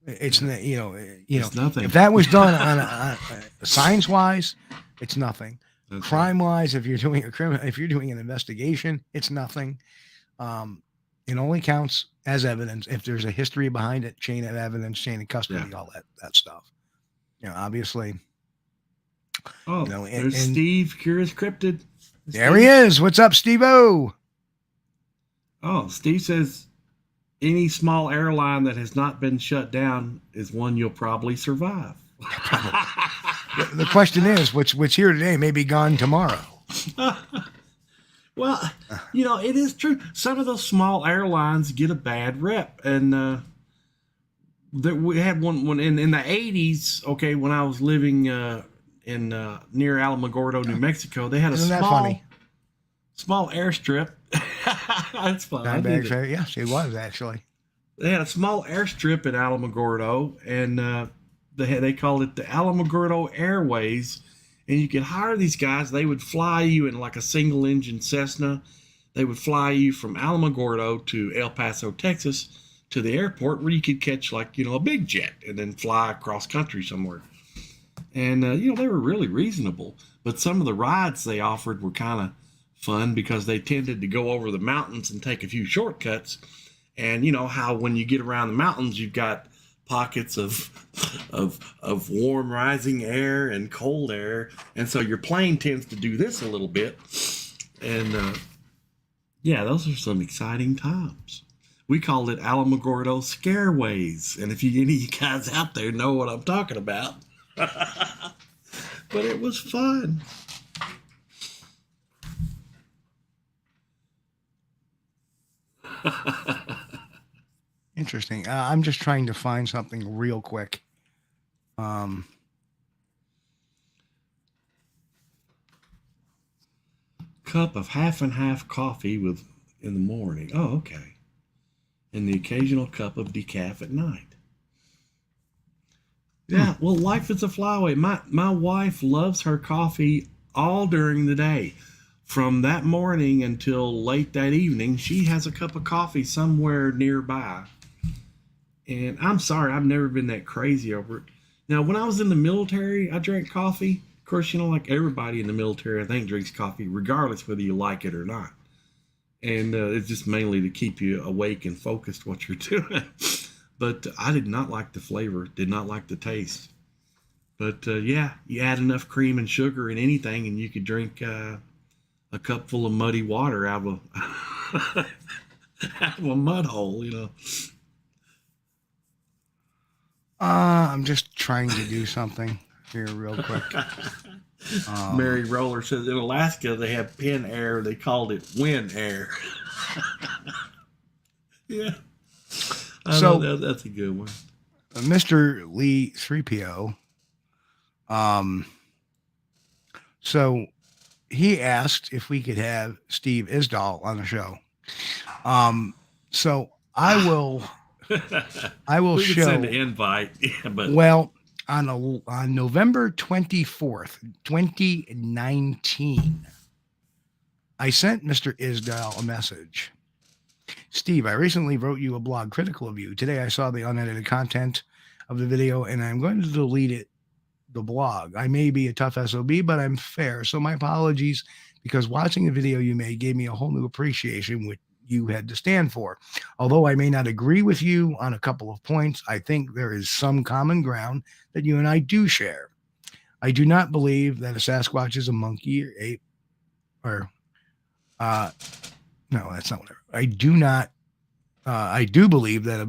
It's it's nothing. If that was done on science wise, it's nothing. Okay. Crime wise, if you're doing if you're doing an investigation, it's nothing. It only counts as evidence if there's a history behind it, chain of evidence, chain of custody, all that stuff. Obviously. Oh, there's Steve, Curious Cryptid. There he is. What's up, Steve-O? Oh, Steve says any small airline that has not been shut down is one you'll probably survive. The question is, what's here today may be gone tomorrow. Well, it is true. Some of those small airlines get a bad rep, and we had one in the 80s. Okay, when I was living in near Alamogordo, New Mexico, they had a small airstrip. That's fun. Yes, it was actually. They had a small airstrip at Alamogordo, and they called it the Alamogordo Airways. And you could hire these guys. They would fly you in like a single engine Cessna. They would fly you from Alamogordo to El Paso, Texas, to the airport where you could catch like, a big jet and then fly across country somewhere. And, they were really reasonable. But some of the rides they offered were kind of fun because they tended to go over the mountains and take a few shortcuts. And you know how when you get around the mountains, you've got pockets of warm rising air and cold air. And so your plane tends to do this a little bit. And, those are some exciting times. We called it Alamogordo Scareways. And if any of you guys out there know what I'm talking about. But it was fun. Interesting. I'm just trying to find something real quick. Cup of half and half coffee in the morning. Oh, okay. And the occasional cup of decaf at night. Yeah, well, life is a flyway. My wife loves her coffee all during the day. From that morning until late that evening, she has a cup of coffee somewhere nearby. And I'm sorry, I've never been that crazy over it. Now, when I was in the military, I drank coffee. Of course, like everybody in the military, I think, drinks coffee, regardless whether you like it or not. And it's just mainly to keep you awake and focused what you're doing. But I did not like the flavor, did not like the taste. But yeah, you add enough cream and sugar in anything, and you could drink a cup full of muddy water out of out of a mud hole, I'm just trying to do something here real quick. Mary Roller says in Alaska they have pen air. They called it wind air. Yeah. So that's a good one. Mr. Lee 3PO. So he asked if we could have Steve Isdall on the show. So I will we show send an invite. Yeah, but well on November 24th, 2019, I sent Mr. Isdall a message. Steve, I recently wrote you a blog critical of you. Today I saw the unedited content of the video and I'm going to delete the blog. I may be a tough SOB, but I'm fair. So my apologies, because watching the video you made gave me a whole new appreciation what you had to stand for. Although I may not agree with you on a couple of points, I think there is some common ground that you and I do share. I do not believe that a Sasquatch is a monkey or ape or no, that's not whatever. I do not. I do believe that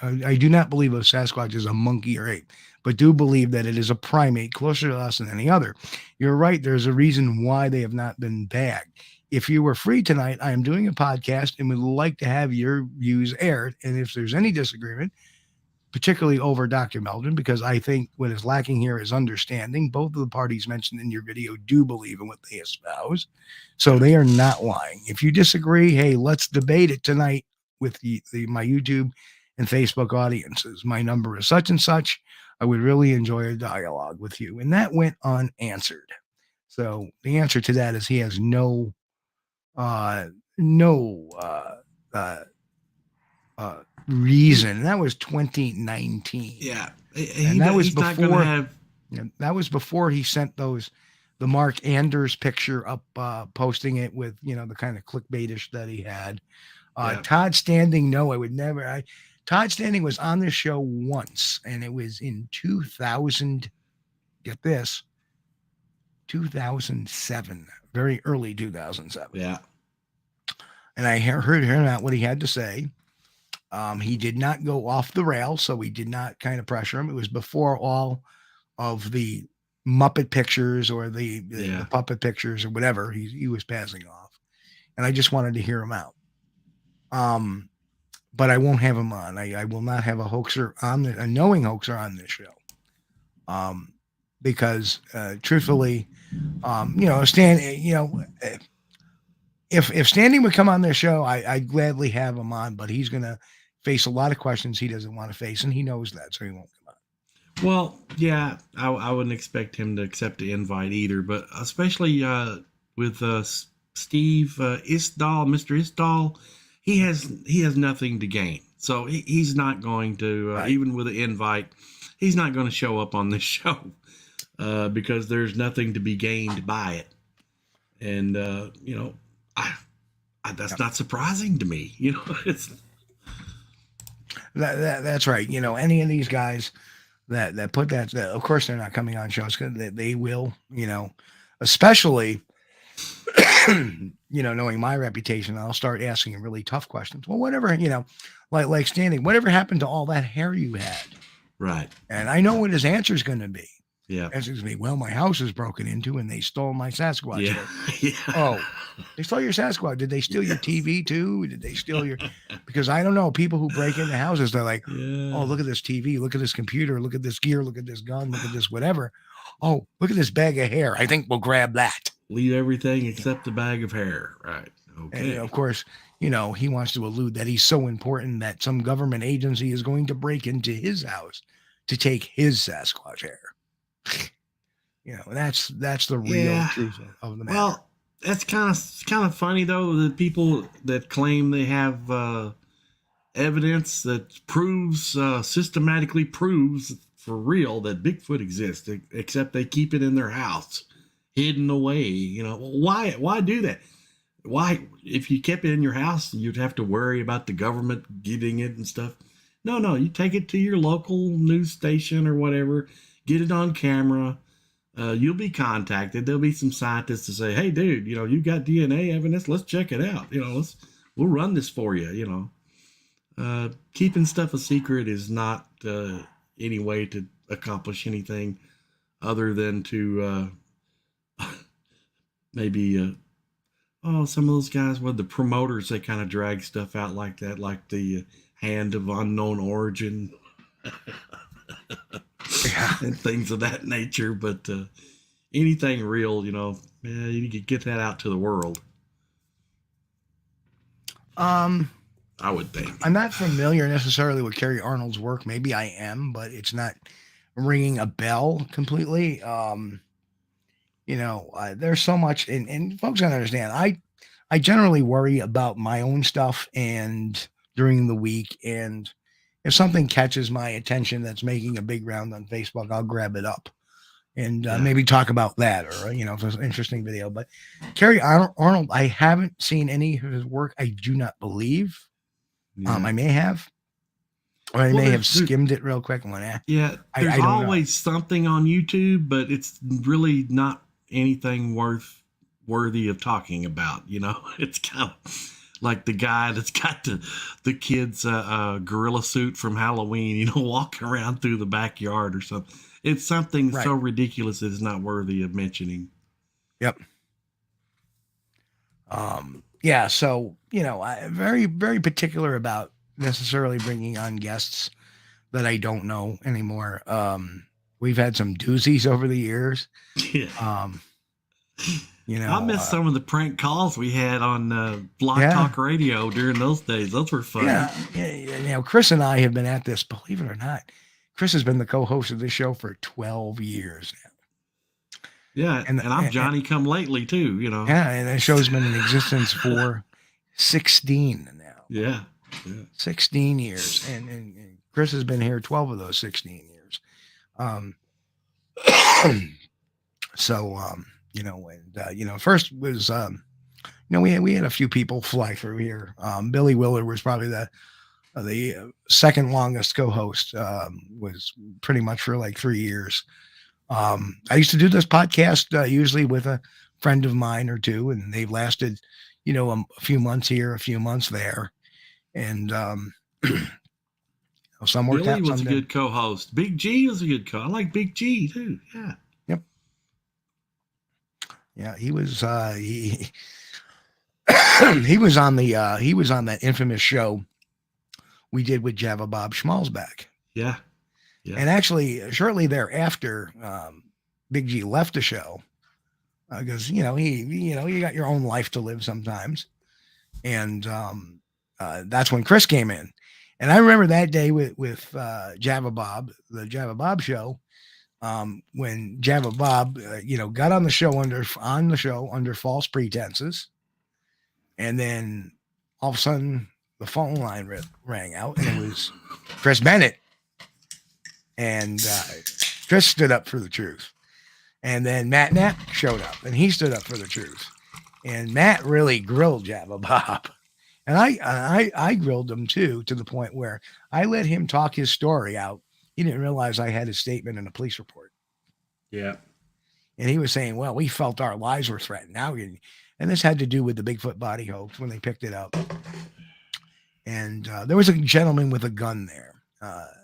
I do not believe a Sasquatch is a monkey or ape, but do believe that it is a primate closer to us than any other. You're right. There's a reason why they have not been bagged. If you were free tonight, I am doing a podcast and would like to have your views aired. And if there's any disagreement, particularly over Dr. Meldon, because I think what is lacking here is understanding. Both of the parties mentioned in your video do believe in what they espouse. So they are not lying. If you disagree, hey, let's debate it tonight with my YouTube and Facebook audiences. My number is such and such. I would really enjoy a dialogue with you. And that went unanswered. So the answer to that is he has no reason. And that was 2019. Yeah. And that was before that was before he sent the Mark Anders picture up, posting it with, the kind of clickbaitish that he had. Todd Standing, no, I would never. Todd Standing was on this show once, and it was in 2000. Get this, 2007, very early 2007. Yeah. And I heard out what he had to say. He did not go off the rail, so we did not kind of pressure him. It was before all of the Muppet pictures or the puppet pictures or whatever he was passing off. And I just wanted to hear him out. But I won't have him on. I will not have a hoaxer a knowing hoaxer on this show. Because truthfully, Stan, if Standing would come on their show, I'd gladly have him on, but he's going to face a lot of questions he doesn't want to face, and he knows that, so he won't come on. Well, yeah, I wouldn't expect him to accept the invite either, but especially with Steve Isdall, Mr. Isdall, he has nothing to gain. So he's not going to, right. Even with an invite, he's not going to show up on this show because there's nothing to be gained by it. And, that's not surprising to me. It's that's right. Any of these guys that put that, of course, they're not coming on shows because they will, especially, knowing my reputation, I'll start asking really tough questions. Well, whatever, like Standing, whatever happened to all that hair you had? Right. And I know what his answer is going to be. Yeah. Excuse me. Well, my house is broken into and they stole my Sasquatch. Yeah. Yeah. Oh, they stole your Sasquatch. Did they steal your TV too? Did they steal your? Because I don't know. People who break into houses, they're like, Yeah. oh, look at this TV, look at this computer, look at this gear, look at this gun, look at this whatever. Oh, look at this bag of hair. I think we'll grab that. Leave everything except the bag of hair. Right. Okay. And of course, you know, he wants to allude that he's so important that some government agency is going to break into his house to take his Sasquatch hair. You know, that's the real truth of the matter. Well, that's kind of funny though. The people that claim they have evidence that proves systematically proves for real that Bigfoot exists, except they keep it in their house, hidden away. You know, why do that? Why, if you kept it in your house, you'd have to worry about the government getting it and stuff. No, you take it to your local news station or whatever, get it on camera. You'll be contacted. There'll be some scientists to say, hey, dude, you know, you got DNA evidence. Let's check it out. You know, we'll run this for you. You know, keeping stuff a secret is not any way to accomplish anything other than to maybe some of those guys with the promoters, they kind of drag stuff out like that, like the Hand of Unknown Origin. And things of that nature, but anything real, you know, you could get that out to the world. I would think. I'm not familiar necessarily with Kerry Arnold's work. Maybe I am, but it's not ringing a bell completely. You know, there's so much, and folks don't understand. I generally worry about my own stuff and during the week, and if something catches my attention that's making a big round on Facebook, I'll grab it up and maybe talk about that, or, you know, if it's an interesting video. But Kerry Arnold, I haven't seen any of his work. I do not believe. I may have, or I may have skimmed it real quick. And went, there's I don't always something on YouTube, but it's really not anything worthy of talking about. You know, it's kind of like the guy that's got the kid's gorilla suit from Halloween, you know, walking around through the backyard or something. It's something so ridiculous that it's not worthy of mentioning. Yep. Yeah. So, you know, I'm very, very particular about necessarily bringing on guests that I don't know anymore. We've had some doozies over the years. Yeah. You know, I miss some of the prank calls we had on Block Talk Radio during those days. Those were fun. Yeah. You know, Chris and I have been at this, believe it or not. Chris has been the co-host of this show for 12 years now. Yeah, and I'm Johnny come lately too, you know. Yeah, and the show's been in existence for 16 now. Yeah. 16 years. And Chris has been here 12 of those 16 years. You know, and you know, first was you know, we had a few people fly through here. Billy Willard was probably the second longest co-host, was pretty much for like 3 years. I used to do this podcast usually with a friend of mine or two, and they've lasted, you know, a few months here, a few months there. And some worked out. Billy was a good co-host. Big G was a good I like Big G too. Yeah. Yep. Yeah, he was he was on that infamous show we did with Java Bob Schmalzbeck. Yeah. And actually, shortly thereafter, Big G left the show because you got your own life to live sometimes, and that's when Chris came in. And I remember that day with Java Bob, the Java Bob show, when Java Bob, got on the show under false pretenses, and then all of a sudden the phone line rang out, and it was Chris Bennett. And Chris stood up for the truth. And then Matt Knapp showed up, and he stood up for the truth. And Matt really grilled Java Bob. And I grilled him too, to the point where I let him talk his story out. He didn't realize I had his statement in a police report. Yeah. And he was saying, well, we felt our lives were threatened. And this had to do with the Bigfoot body hoax when they picked it up. And there was a gentleman with a gun there.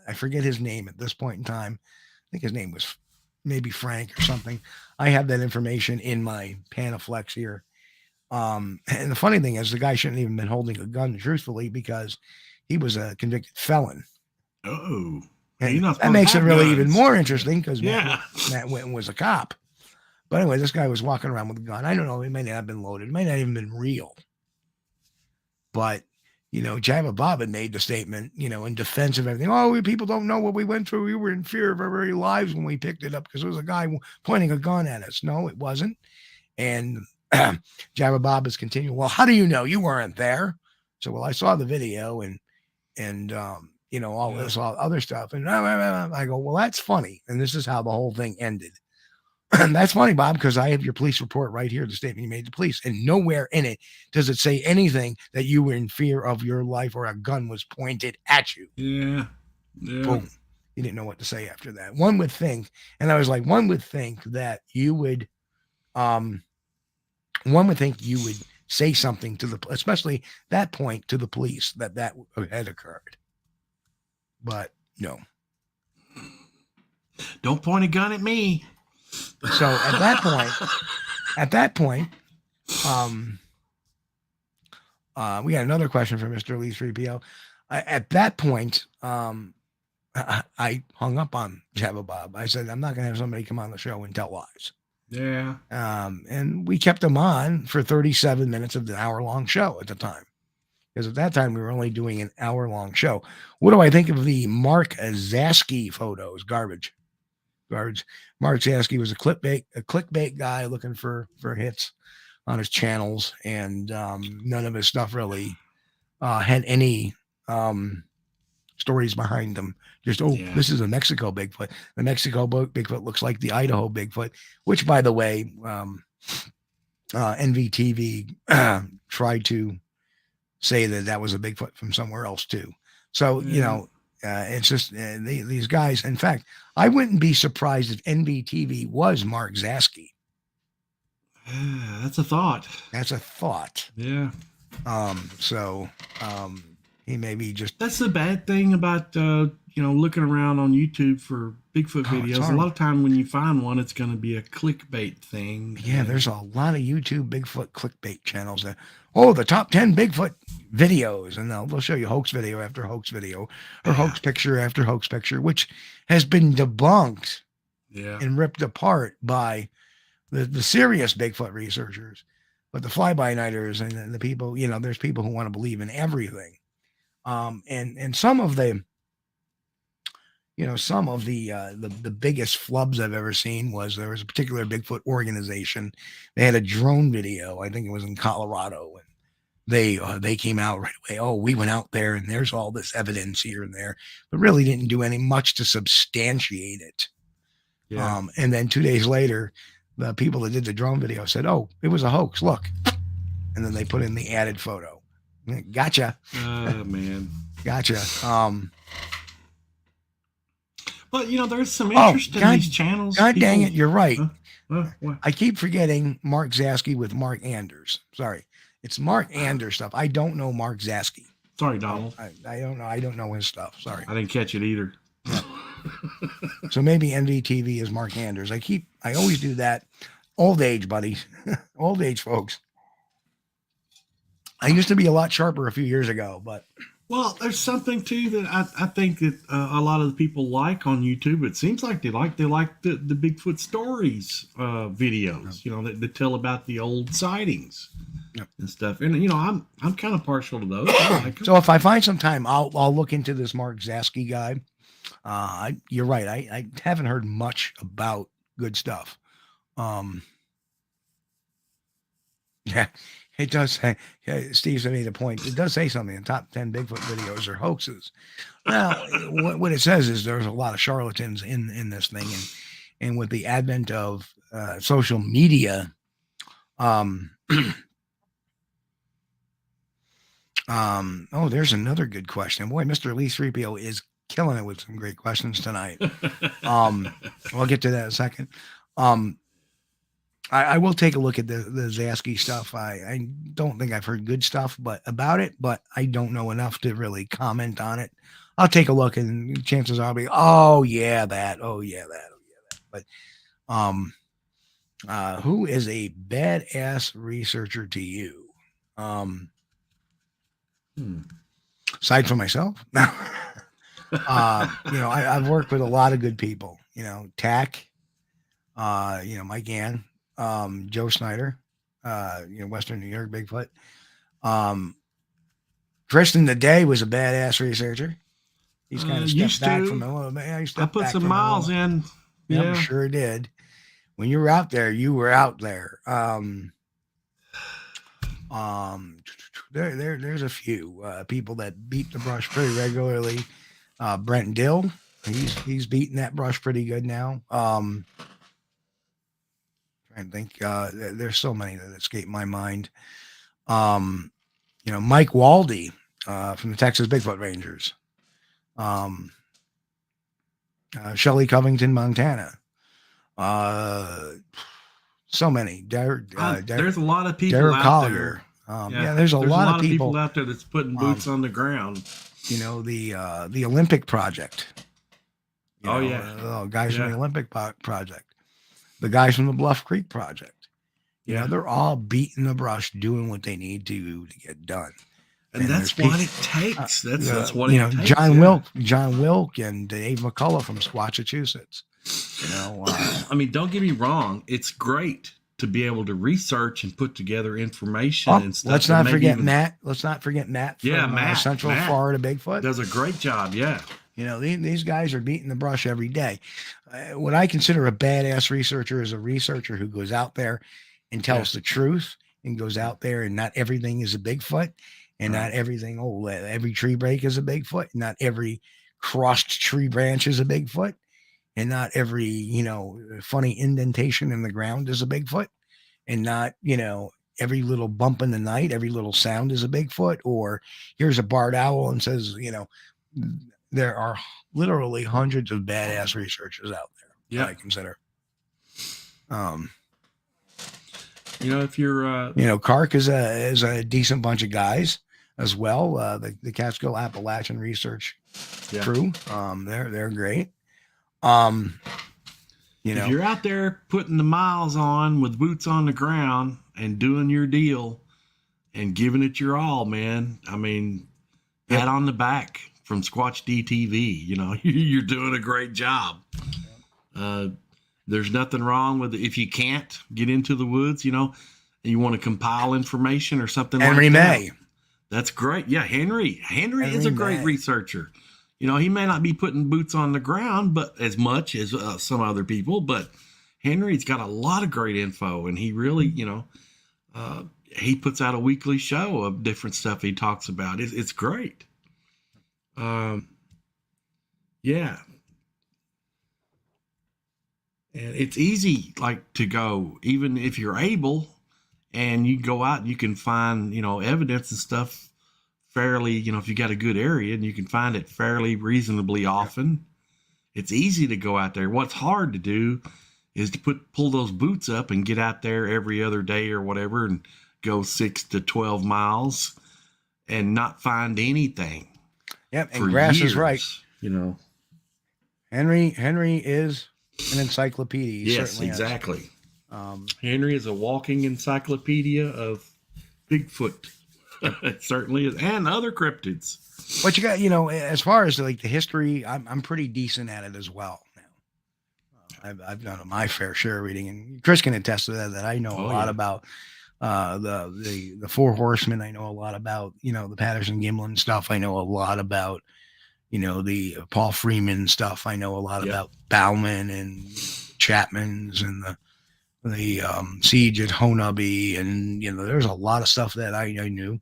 I forget his name at this point in time. I think his name was maybe Frank or something. I have that information in my Panaflex here. And the funny thing is, the guy shouldn't even been holding a gun, truthfully, because he was a convicted felon. Oh, and that makes it really even more interesting because Matt Whitten was a cop. But anyway, this guy was walking around with a gun. I don't know. It may not have been loaded. It may not even been real. But, you know, Jabba Bob had made the statement, you know, in defense of everything. Oh, people don't know what we went through. We were in fear of our very lives when we picked it up because there was a guy pointing a gun at us. No, it wasn't. And Jabba Bob is continuing. Well, how do you know? You weren't there. So, well, I saw the video and you know, all this other stuff. And I go, well, that's funny. And this is how the whole thing ended. That's funny, Bob, because I have your police report right here, the statement you made to police, and nowhere in it does it say anything that you were in fear of your life or a gun was pointed at you. Yeah. Boom. You didn't know what to say after that. One would think, and I was like, one would think you would say something to especially that point to the police that had occurred. But no. Don't point a gun at me. So at that point, we got another question from Mr. Lee 3PO. At that point, I hung up on Jabba Bob. I said, I'm not going to have somebody come on the show and tell lies. Yeah. And we kept him on for 37 minutes of the hour-long show at the time. Because at that time, we were only doing an hour-long show. What do I think of the Mark Zasky photos? Garbage. Mark Zasky was a clickbait guy looking for hits on his channels, and none of his stuff really had any stories behind them. Just, this is a Mexico Bigfoot. The Mexico Bigfoot looks like the Idaho Bigfoot, which, by the way, NVTV tried to say that was a Bigfoot from somewhere else too. So, you know, it's just these guys. In fact, I wouldn't be surprised if NBTV was Mark Zasky. That's a thought. Yeah. So he may be just. That's the bad thing about looking around on YouTube for Bigfoot videos. A lot of time when you find one, it's going to be a clickbait thing. Yeah, there's a lot of YouTube Bigfoot clickbait channels that. Oh, the top 10 Bigfoot videos, and they'll show you hoax video after hoax video, or hoax picture after hoax picture, which has been debunked and ripped apart by the serious Bigfoot researchers. But the fly-by-nighters and the people, there's people who want to believe in everything. And some of the biggest flubs I've ever seen there was a particular Bigfoot organization. They had a drone video. I think it was in Colorado, and they came out right away. Oh, we went out there and there's all this evidence here and there, but really didn't do much to substantiate it. Yeah. And then 2 days later, the people that did the drone video said, "Oh, it was a hoax. Look," and then they put in the added photo. Gotcha. Oh man, gotcha. But there's some interest in these channels. God dang it, you're right. What? I keep forgetting Mark Zasky with Mark Anders. Sorry, it's Mark Anders stuff. I don't know Mark Zasky. Sorry, Donald. I don't know. I don't know his stuff. Sorry. I didn't catch it either. Yeah. So maybe NVTV is Mark Anders. I always do that. Old age, buddies. Old age, folks. I used to be a lot sharper a few years ago, but. Well, there's something too that I think that a lot of the people like on YouTube. It seems like they like the Bigfoot stories videos, that tell about the old sightings and stuff. And I'm kind of partial to those. So if I find some time, I'll look into this Mark Zasky guy. You're right. I haven't heard much about good stuff. Yeah. It does say, Steve made a point. It does say something. The top 10 Bigfoot videos are hoaxes. Well, what it says is there's a lot of charlatans in this thing. And with the advent of social media, there's another good question. Boy, Mr. Lee 3PO is killing it with some great questions tonight. I'll get to that in a second. I will take a look at the Zasky stuff. I don't think I've heard good stuff about it, but I don't know enough to really comment on it. I'll take a look, and chances are I'll be, oh yeah, that. But who is a badass researcher to you? Aside from myself, I've worked with a lot of good people. TAC, Mike Gann, Joe Snyder, Western New York Bigfoot. Tristan the Day was a badass researcher. He's kind of stepped back from a little bit. I put some miles in. Yeah, I'm sure did. When you were out there, you were out there. There's a few people that beat the brush pretty regularly. Brent Dill, he's beating that brush pretty good now. Trying to think, there's so many that escape my mind. Mike Waldy from the Texas Bigfoot Rangers. Shelley Covington, Montana. So many. There's a lot of people Derek out Collier. there. There's a lot of people out there that's putting boots on the ground. The Olympic Project. Guys from the Olympic Project. The guys from the Bluff Creek Project. They're all beating the brush, doing what they need to get done. And that's what it takes. That's what it takes. John Wilk and Dave McCullough from Squatchdetective. I mean, don't get me wrong. It's great to be able to research and put together information and stuff. Let's not forget Matt. Let's not forget Matt from Matt, Central Florida Bigfoot. Does a great job, yeah. These guys are beating the brush every day. What I consider a badass researcher is a researcher who goes out there and tells the truth and goes out there, and not everything is a Bigfoot, and not everything, every tree break is a Bigfoot, not every crossed tree branch is a Bigfoot, and not every, funny indentation in the ground is a Bigfoot, and not, every little bump in the night, every little sound is a Bigfoot, or here's a barred owl and says, there are literally hundreds of badass researchers out there. That I consider. If you're, Kark is a decent bunch of guys as well. The Catskill Appalachian Research crew. They're great. If you're out there putting the miles on with boots on the ground and doing your deal and giving it your all, man, I mean, pat on the back from Squatch-D TV. You're doing a great job. There's nothing wrong with it. If you can't get into the woods, and you want to compile information or something Henry like that. May. That's great. Yeah, Henry is a great researcher. He may not be putting boots on the ground, but as much as some other people, but Henry's got a lot of great info, and he really, he puts out a weekly show of different stuff he talks about. It's great. And it's easy, to go, even if you're able, and you go out and you can find, evidence and stuff fairly, if you got a good area and you can find it fairly reasonably often. It's easy to go out there. What's hard to do is to pull those boots up and get out there every other day or whatever and go 6 to 12 miles and not find anything. Yep, and Grass is right. Henry is an encyclopedia. Yes, exactly. Henry is a walking encyclopedia of Bigfoot. It certainly is, and other cryptids. But you got, as far as the history, I'm pretty decent at it as well. Now, I've done my fair share of reading, and Chris can attest to that. That I know a lot about the Four Horsemen. I know a lot about the Patterson Gimlin stuff. I know a lot about the Paul Freeman stuff. I know a lot about Bauman and Chapman's and the siege at Honaby, and there's a lot of stuff that I knew.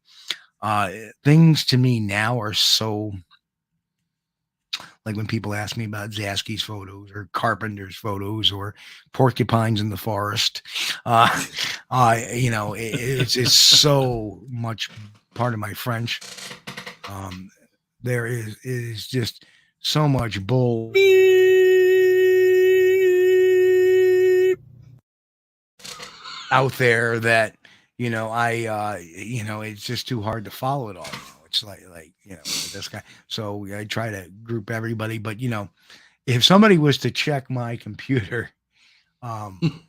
Things to me now are so, like when people ask me about Zasky's photos or Carpenter's photos or porcupines in the forest, it's so much part of my French. There is just so much bull out there that it's just too hard to follow it all. It's like this guy. So I try to group everybody, but if somebody was to check my computer Um,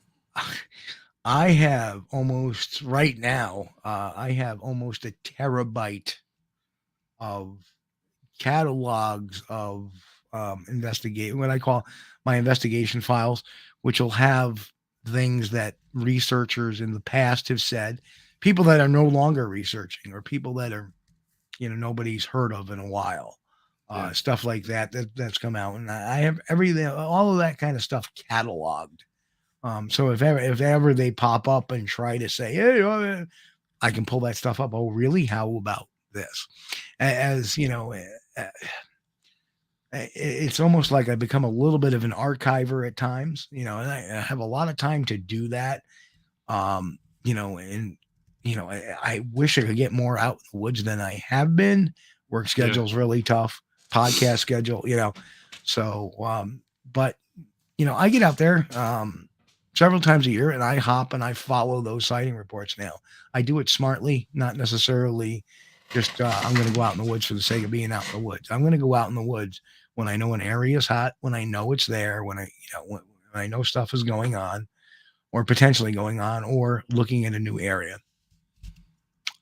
I have almost right now, I have almost a terabyte of catalogs of investigate what I call my investigation files, which will have things that researchers in the past have said, people that are no longer researching, or people that are, nobody's heard of in a while. Stuff like that's come out, and I have everything, all of that kind of stuff cataloged. So if ever they pop up and try to say, hey, I can pull that stuff up. Oh, really? How about this? As you know, it's almost like I become a little bit of an archiver at times, and I have a lot of time to do that. And I wish I could get more out in the woods than I have been. Work schedule's really tough, podcast schedule, so, but, I get out there, several times a year, and I hop and I follow those sighting reports now. I do it smartly, not necessarily just, I'm going to go out in the woods for the sake of being out in the woods. I'm going to go out in the woods when I know an area is hot, when I know it's there, when I know stuff is going on or potentially going on, or looking at a new area.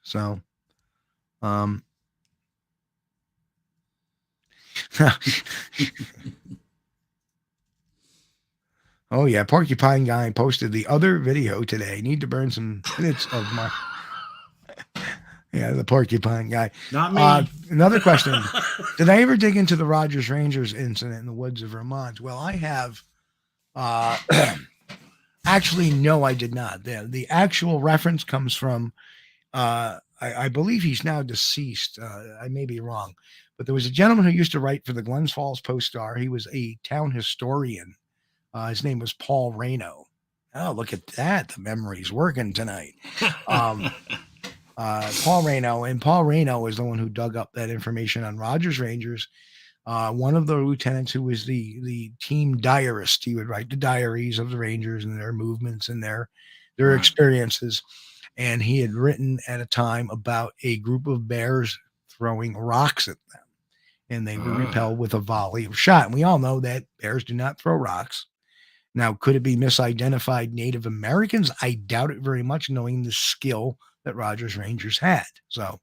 So, oh yeah, Porcupine Guy posted the other video today. Need to burn some minutes of my the Porcupine Guy. Not me. Another question. Did I ever dig into the Rogers Rangers incident in the woods of Vermont? Well, I have actually, no, I did not. The actual reference comes from I believe he's now deceased. I may be wrong, but there was a gentleman who used to write for the Glens Falls Post-Star. He was a town historian. His name was Paul Reno. Oh, look at that. The memory's working tonight. Paul Reno. And Paul Reno is the one who dug up that information on Rogers Rangers. One of the lieutenants who was the team diarist. He would write the diaries of the Rangers and their movements and their experiences. And he had written at a time about a group of bears throwing rocks at them. And they were repelled with a volley of shot. And we all know that bears do not throw rocks. Now, could it be misidentified Native Americans? I doubt it very much, knowing the skill that Rogers Rangers had. So,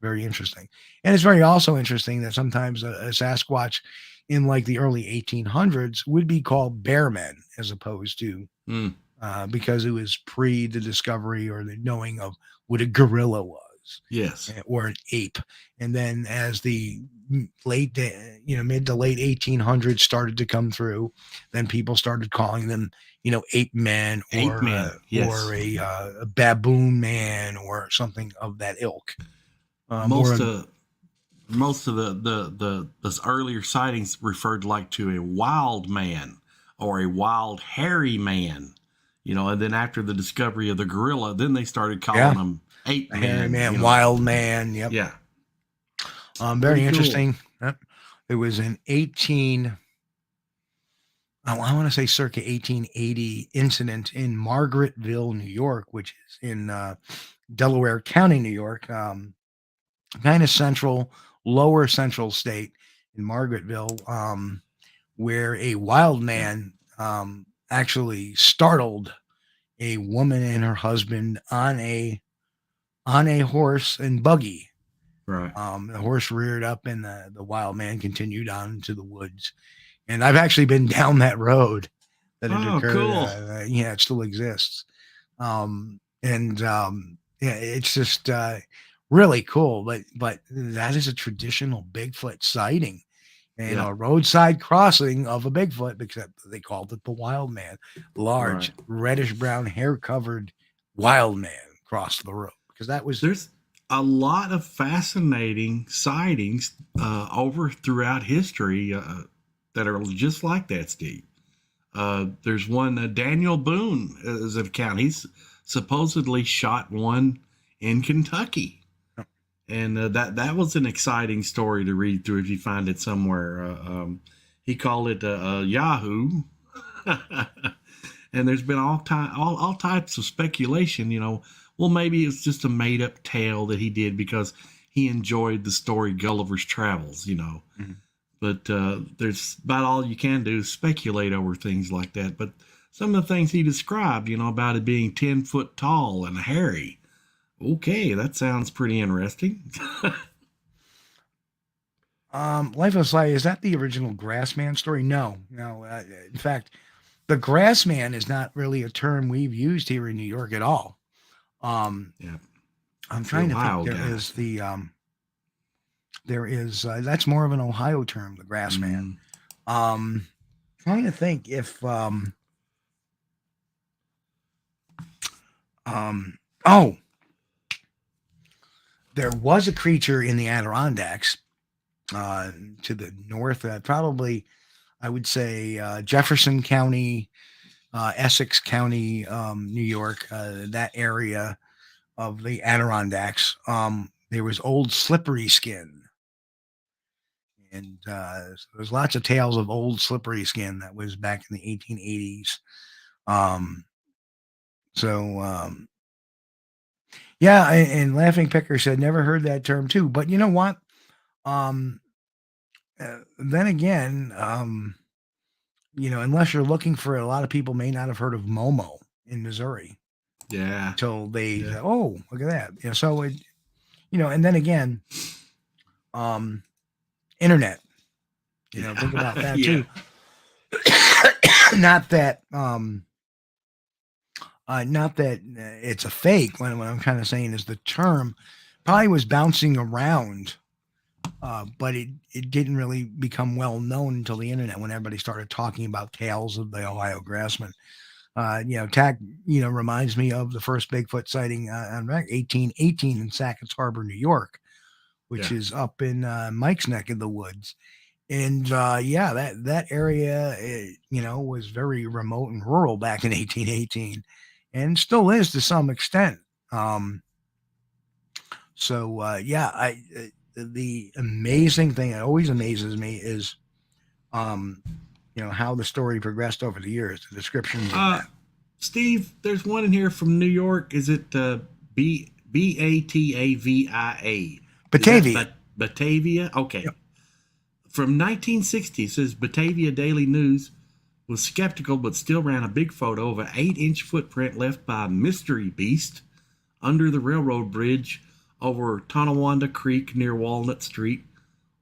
very interesting. And it's very also interesting that sometimes a Sasquatch in like the early 1800s would be called bearmen as opposed to, because it was pre the discovery or the knowing of what a gorilla was. Yes. Or an ape. And then as the mid to late 1800s started to come through, then people started calling them, ape men, or a baboon man, or something of that ilk. Most of the earlier sightings referred to a wild man or a wild hairy man, and then after the discovery of the gorilla, then they started calling them ape man, wild man. Yep. Yeah. Very interesting. Cool. It was an I want to say circa 1880 incident in Margaretville, New York, which is in Delaware County, New York, kind of lower central state in Margaretville, where a wild man actually startled a woman and her husband on a horse and buggy. Right. The horse reared up and the wild man continued on into the woods. And I've actually been down that road that it occurred. Cool. It still exists. It's just really cool. But that is a traditional Bigfoot sighting. And a roadside crossing of a Bigfoot, because they called it the wild man. Large, reddish brown, hair covered wild man crossed the road. Because there's a lot of fascinating sightings over throughout history that are just like that, Steve. There's one, Daniel Boone is an account. He's supposedly shot one in Kentucky. And that was an exciting story to read through if you find it somewhere. He called it Yahoo. And there's been all types of speculation, well, maybe it's just a made up tale that he did because he enjoyed the story Gulliver's Travels, But there's about all you can do is speculate over things like that. But some of the things he described, about it being 10 foot tall and hairy. Okay, that sounds pretty interesting. Life of Sly, is that the original Grassman story? No. In fact, the Grassman is not really a term we've used here in New York at all. I'm trying to think. There is that's more of an Ohio term, the Grassman. Trying to think if there was a creature in the Adirondacks to the north, probably I would say Jefferson County, Essex County, New York, that area of the Adirondacks. There was old slippery skin. And so there's lots of tales of old slippery skin that was back in the 1880s. Yeah, and Laughing Picker said, never heard that term too. But you know what? Then again, unless you're looking for, a lot of people may not have heard of Momo in Missouri. Yeah. Until they, oh, look at that. So it, and then again, internet, think about that too. Not that it's a fake. What I'm kind of saying is the term probably was bouncing around, but it didn't really become well known until the internet, when everybody started talking about tales of the Ohio Grassman. TAC, reminds me of the first Bigfoot sighting on 1818 in Sackett's Harbor, New York, which is up in Mike's neck of the woods. And that area, was very remote and rural back in 1818, and still is to some extent. The amazing thing that always amazes me is, how the story progressed over the years. The descriptions. Steve, there's one in here from New York. Is it Batavia? Batavia? Okay. Yep. From 1960, it says Batavia Daily News was skeptical but still ran a big photo of an 8-inch footprint left by a mystery beast under the railroad bridge over Tonawanda Creek near Walnut Street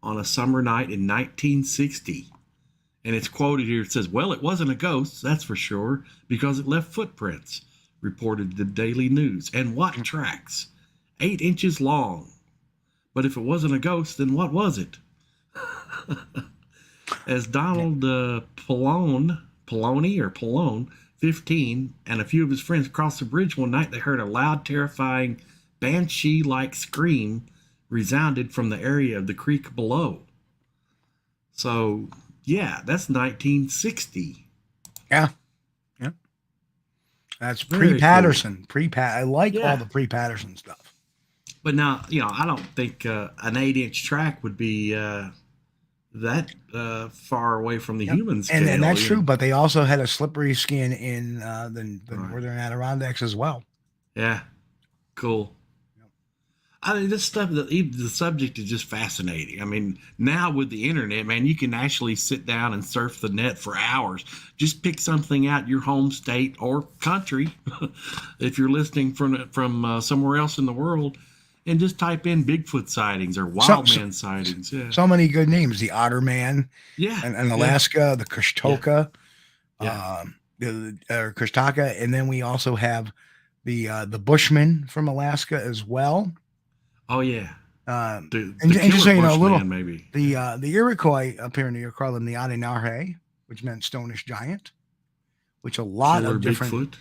on a summer night in 1960. And it's quoted here. It says, well, it wasn't a ghost, that's for sure, because it left footprints, reported the Daily News. And what tracks? 8 inches long. But if it wasn't a ghost, then what was it? As Donald Polone, 15, and a few of his friends crossed the bridge one night, they heard a loud, terrifying, banshee-like scream resounded from the area of the creek below. So, yeah, that's 1960. Yeah. That's pre-Patterson. Cool. I like all the pre-Patterson stuff. But now, I don't think an 8-inch track would be that far away from the human scale. And that's true, but they also had a slippery skin in the northern Adirondacks as well. Yeah. Cool. I mean, this stuff, the subject is just fascinating. I mean, now with the internet, man, you can actually sit down and surf the net for hours. Just pick something out your home state or country, if you're listening from somewhere else in the world, and just type in Bigfoot sightings or wildman sightings. Yeah. So many good names. The Otter Man. Yeah. And Alaska, the Kushtaka. The Kushtaka. And then we also have the Bushman from Alaska as well. Oh yeah. And just so you know, a little, maybe the Iroquois up here in New York call them the Adenarhe, which meant stonish giant, which a lot of different folks,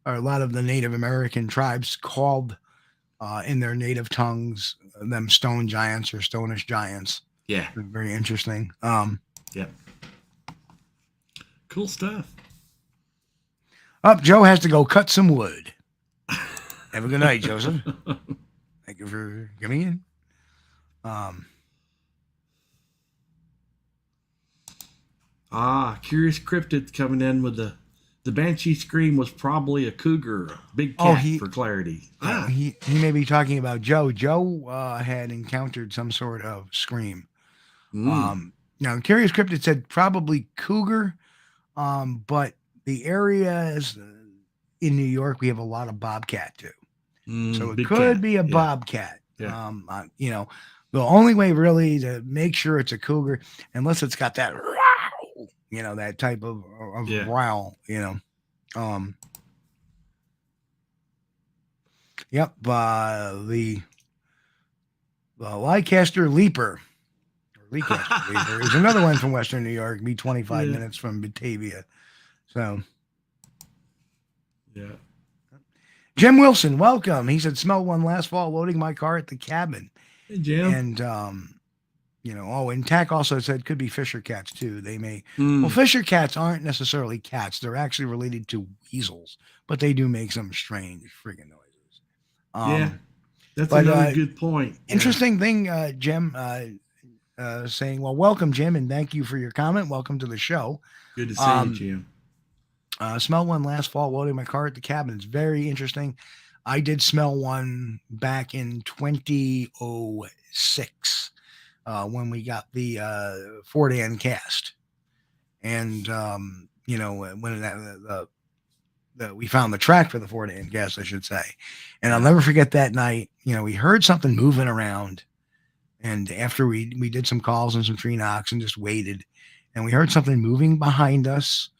or a lot of the Native American tribes called in their native tongues them stone giants or stonish giants. Yeah. Very interesting. Yep. Cool stuff. Joe has to go cut some wood. Have a good night, Joseph. Thank you for coming in. Curious Cryptid coming in with the banshee scream was probably a cougar, big cat for clarity. He may be talking about Joe. Joe had encountered some sort of scream Now, Curious Cryptid said probably cougar, but the areas in New York, we have a lot of bobcat too. So it could be a bobcat. Yeah. You know, the only way really to make sure it's a cougar, unless it's got that, you know, that type of growl, you know. Yep. The Leicester Leaper. Leicester Leaper is another one from Western New York. Be 25 minutes from Batavia. So. Yeah. Jim Wilson, welcome. He said, smelled one last fall loading my car at the cabin. Hey, Jim. And, you know, and Tack also said could be Fisher cats too. They may. Well, Fisher cats aren't necessarily cats. They're actually related to weasels, but they do make some strange friggin' noises. That's another good point. Interesting thing, Jim, saying, well, welcome, Jim, and thank you for your comment. Welcome to the show. Good to see you, Jim. Smelled one last fall loading my car at the cabin. It's very interesting. I did smell one back in 2006 when we got the Ford Ann cast. And, you know, when we found the track for the Ford Ann cast, I should say. And I'll never forget that night. You know, we heard something moving around. And after we did some calls and some tree knocks and just waited, and we heard something moving behind us.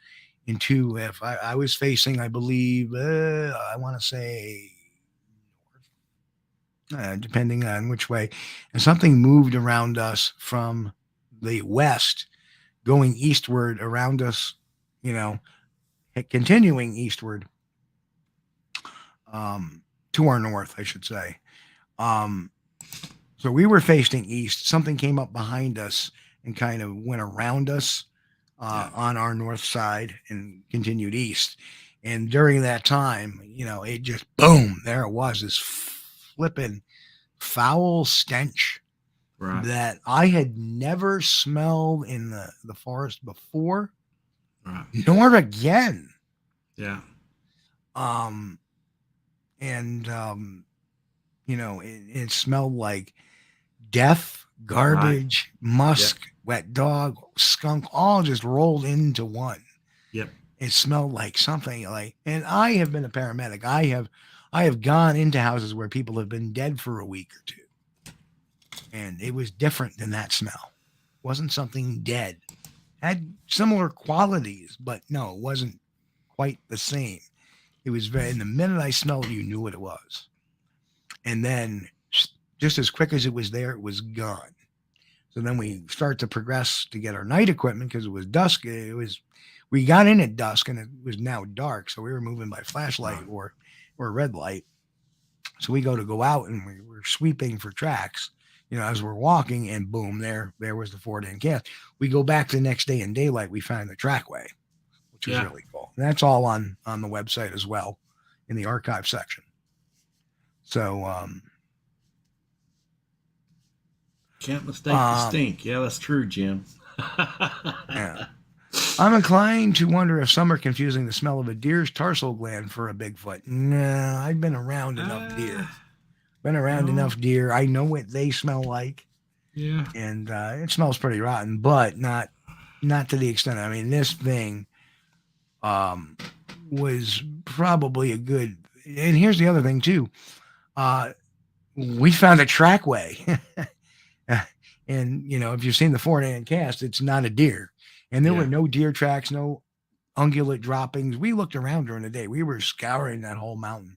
Into if I was facing, I believe, I want to say north, depending on which way, and something moved around us from the west, going eastward around us, you know, continuing eastward to our north, I should say. So we were facing east. Something came up behind us and kind of went around us. On our north side and continued east. And during that time, you know, it just boom, there it was, this flipping foul stench that I had never smelled in the forest before, nor again. Yeah. You know, it smelled like death, garbage, musk, wet dog, skunk, all just rolled into one. Yep. It smelled like something like, and I have been a paramedic. I have gone into houses where people have been dead for a week or two. And it was different than that smell. It wasn't something dead. Had similar qualities, but no, it wasn't quite the same. It was very, and the minute I smelled it, you knew what it was. And then just as quick as it was there, it was gone. So then we start to progress to get our night equipment because it was dusk. We got in at dusk and it was now dark. So we were moving by flashlight or red light. So we go out and we were sweeping for tracks, you know, as we're walking, and boom, there was the Ford Ann cast. We go back the next day in daylight, we find the trackway, which is really cool. And that's all on the website as well in the archive section. So, can't mistake the stink. Yeah, that's true, Jim. Yeah. I'm inclined to wonder if some are confusing the smell of a deer's tarsal gland for a Bigfoot. No, I've been around enough deer. Enough deer. I know what they smell like. Yeah. And it smells pretty rotten, but not to the extent. I mean, this thing was probably a good. And here's the other thing too. We found a trackway. And, you know, if you've seen the Ford Ann cast, it's not a deer. And there were no deer tracks, no ungulate droppings. We looked around during the day. We were scouring that whole mountain,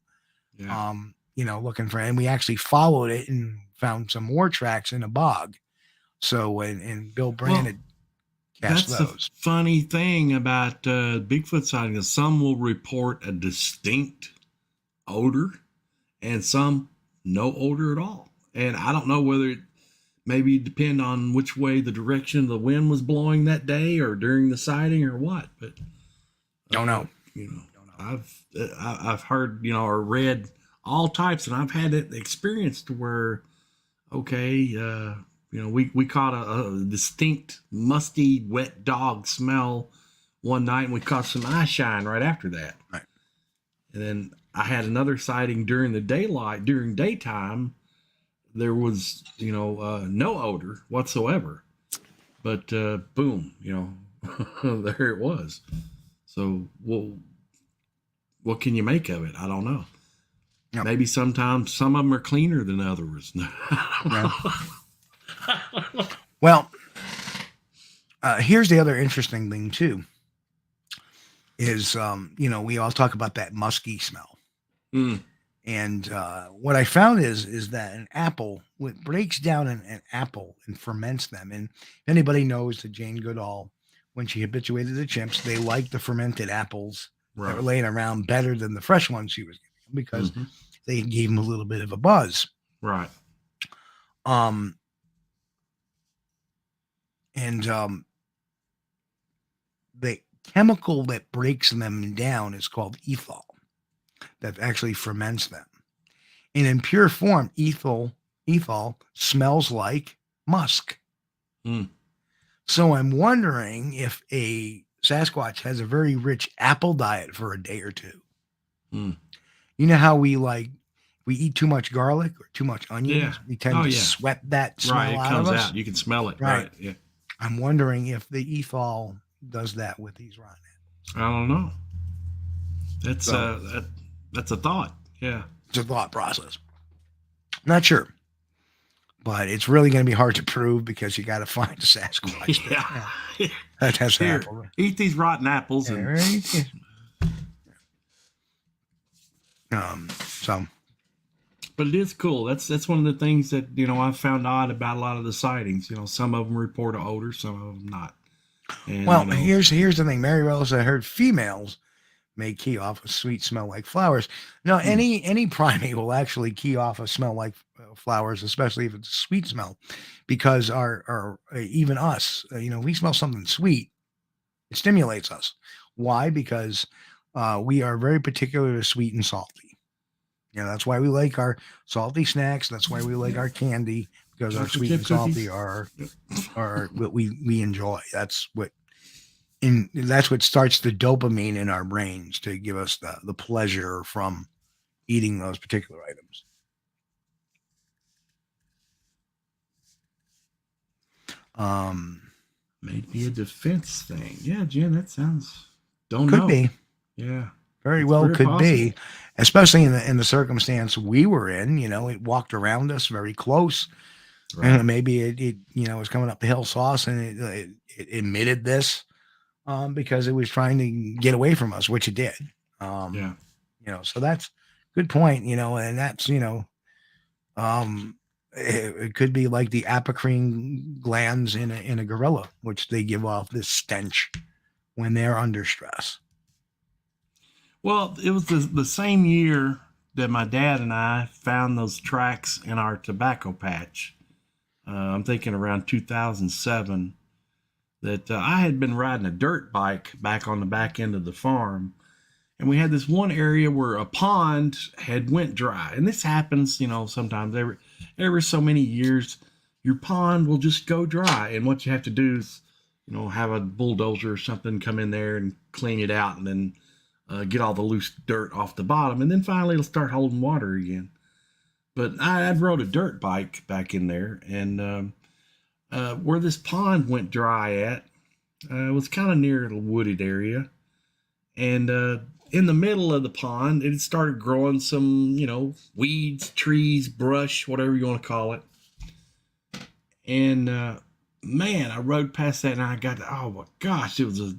you know, looking for, and we actually followed it and found some more tracks in a bog. So, and Bill Brand had cast those. That's the funny thing about Bigfoot sightings. Some will report a distinct odor and some no odor at all. And I don't know whether it maybe depend on which way the direction the wind was blowing that day or during the sighting or what, but don't know. You know, I've heard, you know, or read all types, and I've had that experience to where, okay, you know, we caught a distinct musty wet dog smell one night, and we caught some eye shine right after that. Right. And then I had another sighting during daytime. There was, you know, no odor whatsoever. But boom, there it was. So, what can you make of it? I don't know. Yep. Maybe sometimes some of them are cleaner than others. Well, here's the other interesting thing too. Is we all talk about that musky smell, and what I found is that an apple, what breaks down an apple and ferments them. And if anybody knows that Jane Goodall, when she habituated the chimps, they liked the fermented apples that were laying around better than the fresh ones she was giving them because they gave them a little bit of a buzz. Right. The chemical that breaks them down is called ethyl, that actually ferments them. And in pure form, ethyl smells like musk. So I'm wondering if a Sasquatch has a very rich apple diet for a day or two. You know how we eat too much garlic or too much onions, we tend to sweat that smell it out comes of us. out. You can smell it. Right. Yeah. I'm wondering if the ethyl does that with these rotten apples. I don't know. That's that's a thought. Yeah. It's a thought process. Not sure. But it's really going to be hard to prove because you got to find a Sasquatch. That's Here, eat these rotten apples. But it is cool. That's one of the things that I found odd about a lot of the sightings. Some of them report an odor, some of them not. And, here's the thing. Mary Rose, I heard females may key off a sweet smell like flowers. Now, any primate will actually key off a smell like flowers, especially if it's a sweet smell, because our even us, we smell something sweet, it stimulates us. Why? Because we are very particular to sweet and salty. That's why we like our salty snacks. That's why we like our candy, because our sweet and salty are what we enjoy. That's what starts the dopamine in our brains to give us the pleasure from eating those particular items. Maybe a defense thing. Yeah, Jen, that sounds. Could be. Yeah. Very well could possible. Be, especially in the circumstance we were in. It walked around us very close, and maybe it was coming up the hill, saw us, and it emitted this because it was trying to get away from us, which it did. So that's good point. And that's it could be like the apocrine glands in a gorilla, which they give off this stench when they're under stress. Well, it was the same year that my dad and I found those tracks in our tobacco patch. I'm thinking around 2007, that I had been riding a dirt bike back on the back end of the farm. And we had this one area where a pond had went dry. And this happens, sometimes every so many years, your pond will just go dry. And what you have to do is, have a bulldozer or something come in there and clean it out, and then get all the loose dirt off the bottom, and then finally it'll start holding water again. But I'd rode a dirt bike back in there, and where this pond went dry at was kind of near a wooded area, and in the middle of the pond it had started growing some weeds, trees, brush, whatever you want to call it. And man, I rode past that and I got oh my gosh, it was a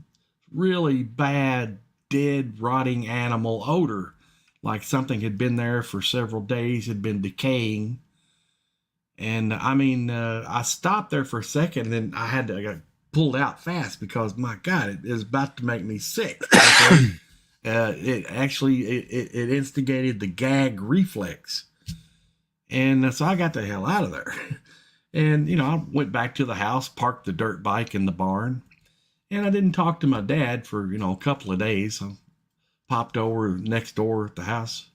really bad, dead, rotting animal odor, like something had been there for several days, had been decaying. And I mean, I stopped there for a second, and then I got pulled out fast because my God, it is about to make me sick. It instigated the gag reflex, and so I got the hell out of there. And I went back to the house, parked the dirt bike in the barn. And I didn't talk to my dad for, a couple of days. I popped over next door at the house.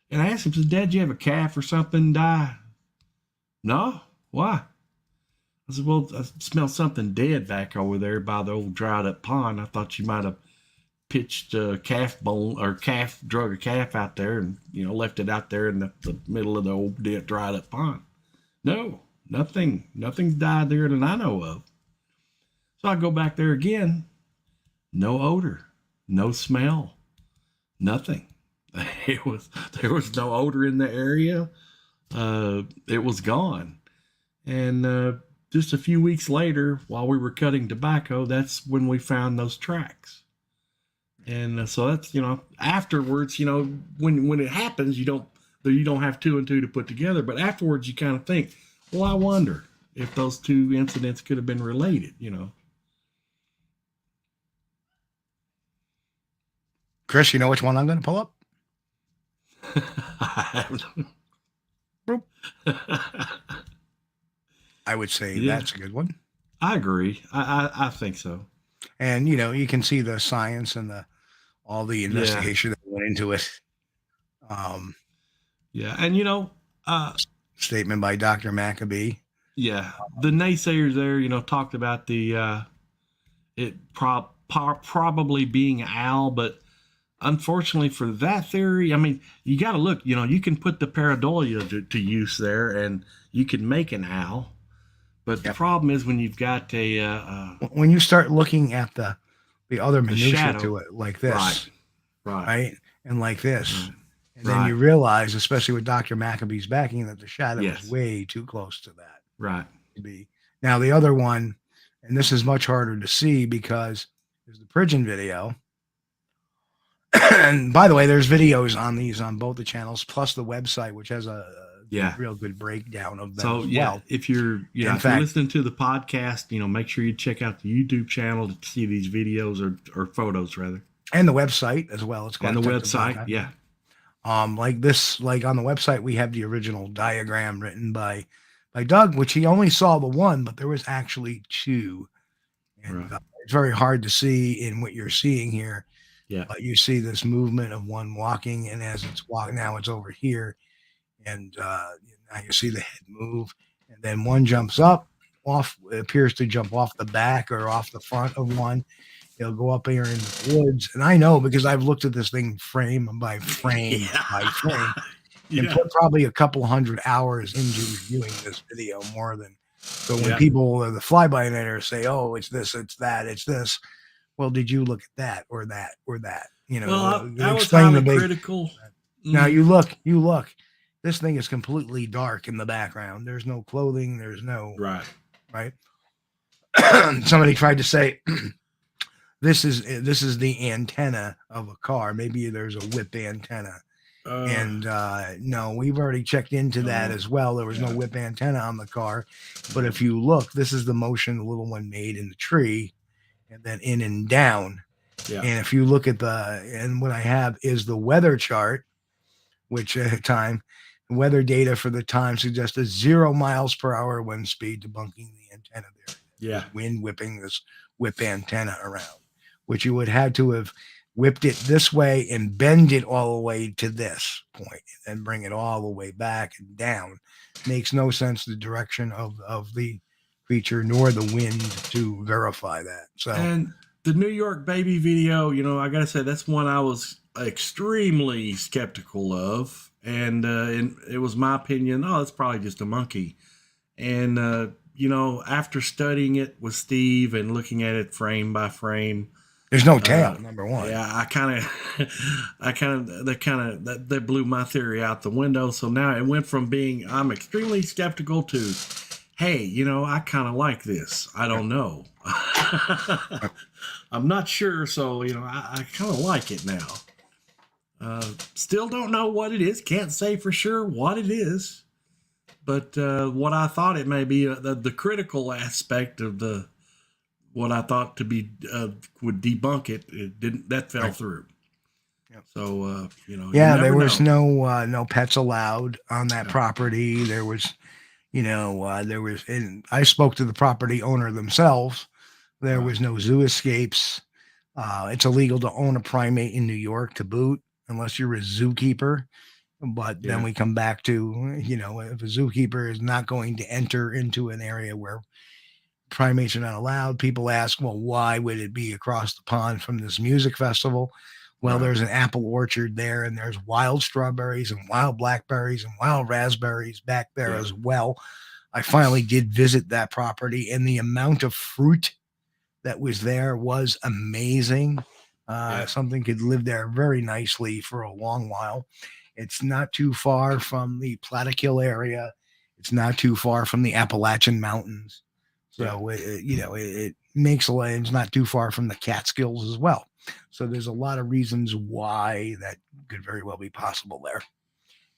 And I asked him, said, Dad, you have a calf or something die? No? Why? I said, well, I smelled something dead back over there by the old dried up pond. I thought you might have pitched a calf bone or drug a calf out there and, left it out there in the middle of the old dried up pond. No, nothing's died there that I know of. So I go back there again. No odor, no smell, nothing. There was no odor in the area. It was gone. And just a few weeks later, while we were cutting tobacco, that's when we found those tracks. And so that's, afterwards, when it happens, you don't have two and two to put together. But afterwards, you kind of think, well, I wonder if those two incidents could have been related, Chris, you know which one I'm going to pull up? I would say that's a good one. I agree. I think so. And, you can see the science and all the investigation that went into it. And, statement by Dr. Maccabee. Yeah. The naysayers there, talked about it probably being an owl, but unfortunately for that theory, I mean, you got to look, you can put the pareidolia to use there and you can make an owl. But the problem is when you've got when you start looking at the other minutiae to it, like this, right, and like this, and then you realize, especially with Dr. Maccabee's backing, that the shadow is way too close to that, to be. Now the other one, and this is much harder to see because there's the Pridgeon video, and by the way, there's videos on these on both the channels plus the website, which has a real good breakdown of them. So if you're listening to the podcast, make sure you check out the YouTube channel to see these videos or photos rather, and the website as well. It's and the website, like this, like on the website, we have the original diagram written by Doug, which he only saw the one, but there was actually two, and it's very hard to see in what you're seeing here. But you see this movement of one walking, and as it's walking now, it's over here. And now you see the head move, and then one jumps up, appears to jump off the back or off the front of one. He'll go up here in the woods, and I know because I've looked at this thing frame by frame by frame, and put probably a couple hundred hours into reviewing this video more than. So when people, the fly-by-nighter, say, "Oh, it's this, it's that, it's this," well, did you look at that or that or that? Well, I was highly critical. Now you look. This thing is completely dark in the background. There's no clothing. There's no right. Somebody tried to say this is the antenna of a car. Maybe there's a whip antenna, and no, we've already checked into that as well. There was no whip antenna on the car, but if you look, this is the motion the little one made in the tree, and then in and down. And if you look at and what I have is the weather chart, which at the time. Weather data for the time suggested 0 miles per hour wind speed, debunking the antenna there. Wind whipping this whip antenna around, which you would have to have whipped it this way and bend it all the way to this point and then bring it all the way back and down. Makes no sense, the direction of the creature nor the wind to verify that. So, and the New York baby video, I got to say, that's one I was extremely skeptical of. And it was my opinion, it's probably just a monkey. And, after studying it with Steve and looking at it frame by frame. There's no tail, number one. Yeah, that blew my theory out the window. So now it went from being, I'm extremely skeptical to, hey, I kind of like this. I don't know. I'm not sure. So, I kind of like it now. Still don't know what it is. Can't say for sure what it is, but what I thought it may be, the critical aspect of what I thought to be would debunk it. It didn't. That fell through. So there was no pets allowed on that property. There was, and I spoke to the property owner themselves. There was no zoo escapes. It's illegal to own a primate in New York to boot, unless you're a zookeeper. But then we come back to, if a zookeeper is not going to enter into an area where primates are not allowed, people ask, well, why would it be across the pond from this music festival? Well, there's an apple orchard there, and there's wild strawberries and wild blackberries and wild raspberries back there as well. I finally did visit that property, and the amount of fruit that was there was amazing. Something could live there very nicely for a long while. It's not too far from the Plattekill area. It's not too far from the Appalachian Mountains. So, it makes it's not too far from the Catskills as well. So there's a lot of reasons why that could very well be possible there.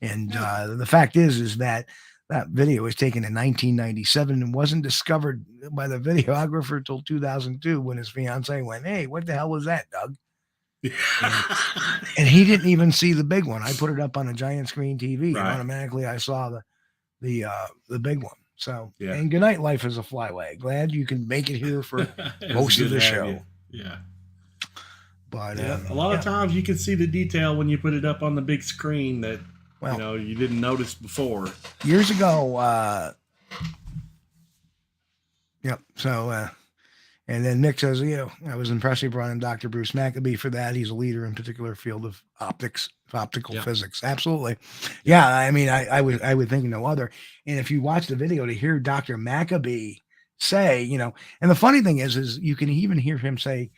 And the fact is that video was taken in 1997 and wasn't discovered by the videographer till 2002 when his fiance went, "Hey, what the hell was that, Doug?" and he didn't even see the big one. I put it up on a giant screen TV, and automatically I saw the big one. So, and good night, life is a flyway. Glad you can make it here for most of the show. Yeah. But a lot of times you can see the detail when you put it up on the big screen that you didn't notice before. Years ago, So, and then Nick says, I was impressed he brought in Dr. Bruce Maccabee for that. He's a leader in particular field of optical physics. Absolutely. Yeah. I mean, I would think no other. And if you watch the video to hear Dr. Maccabee say, and the funny thing is you can even hear him say,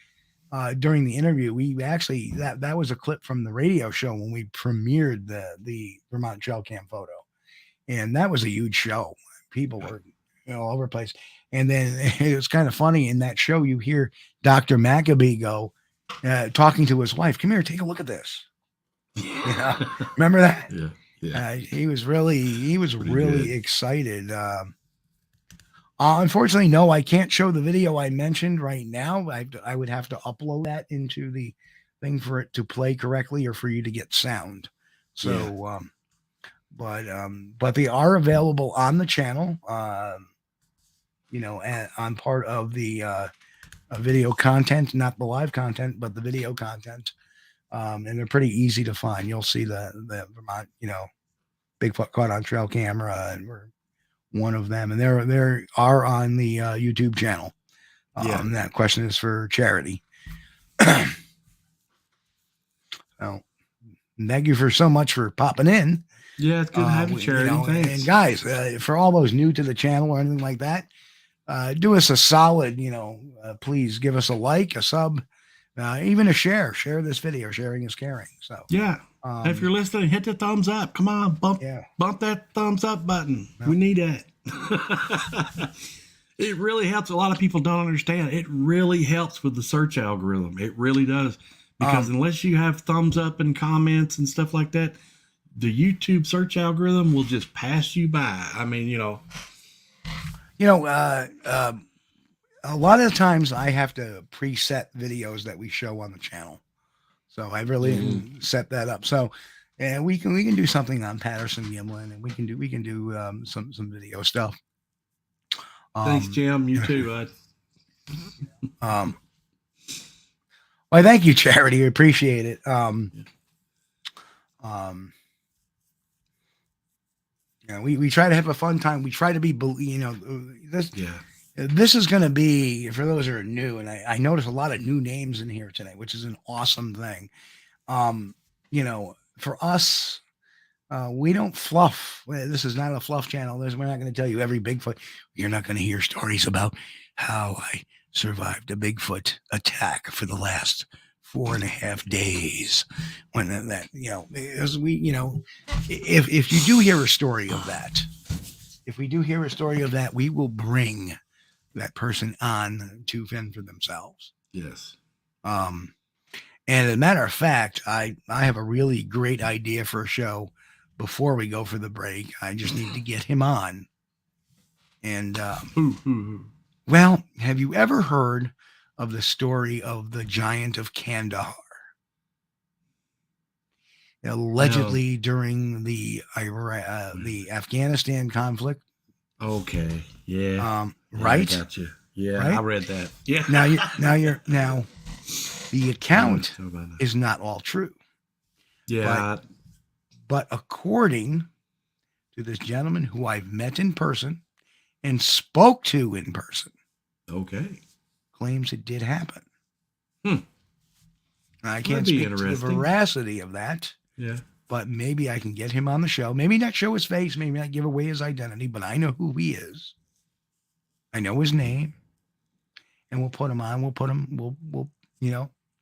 during the interview, we actually, that was a clip from the radio show when we premiered the Vermont Trail Cam photo. And that was a huge show. People were, all over the place. And then it was kind of funny in that show, you hear Dr. Maccabee go, talking to his wife, "Come here, take a look at this." Remember that? Yeah. He was really excited. Unfortunately, no, I can't show the video I mentioned right now. I would have to upload that into the thing for it to play correctly or for you to get sound. So, but they are available on the channel. On part of the video content, not the live content, but the video content. And they're pretty easy to find. You'll see the Vermont, Bigfoot caught on trail camera, and we're one of them. And they are on the YouTube channel. That question is for charity. So thank you for so much for popping in. Yeah, it's good to have you, charity. Thanks. And guys, for all those new to the channel or anything like that, do us a solid, please give us a like, a sub, even a share this video. Sharing is caring. So if you're listening, hit the thumbs up. Come on, bump that thumbs up button. We need that. It really helps. A lot of people don't understand. It really helps with the search algorithm. It really does, because unless you have thumbs up and comments and stuff like that, the YouTube search algorithm will just pass you by. I mean, a lot of times I have to preset videos that we show on the channel. So I really didn't set that up. So, and we can do something on Patterson Gimlin, and we can do some video stuff. Thanks, Jim. You too, bud. Well, thank you, Charity. I appreciate it. We try to have a fun time. We try to be, this is going to be, for those who are new, and I notice a lot of new names in here today, which is an awesome thing. For us, we don't fluff. This is not a fluff channel. We're not going to tell you every Bigfoot. You're not going to hear stories about how I survived a Bigfoot attack for the last 4.5 days. When if you do hear a story of that, we will bring that person on to fend for themselves. Yes. And as a matter of fact, I have a really great idea for a show before we go for the break. I just need to get him on. And, well, have you ever heard of the story of the Giant of Kandahar? Allegedly during the Afghanistan conflict. Okay. Yeah. Right. I got you. Yeah. Right? I read that. Yeah. Now the account is not all true. Yeah. But according to this gentleman who I've met in person and spoke to in person. Okay. Claims it did happen. I can't That'd be speak to the veracity of that. Yeah. But maybe I can get him on the show. Maybe not show his face. Maybe not give away his identity. But I know who he is. I know his name. and we'll put them on. We'll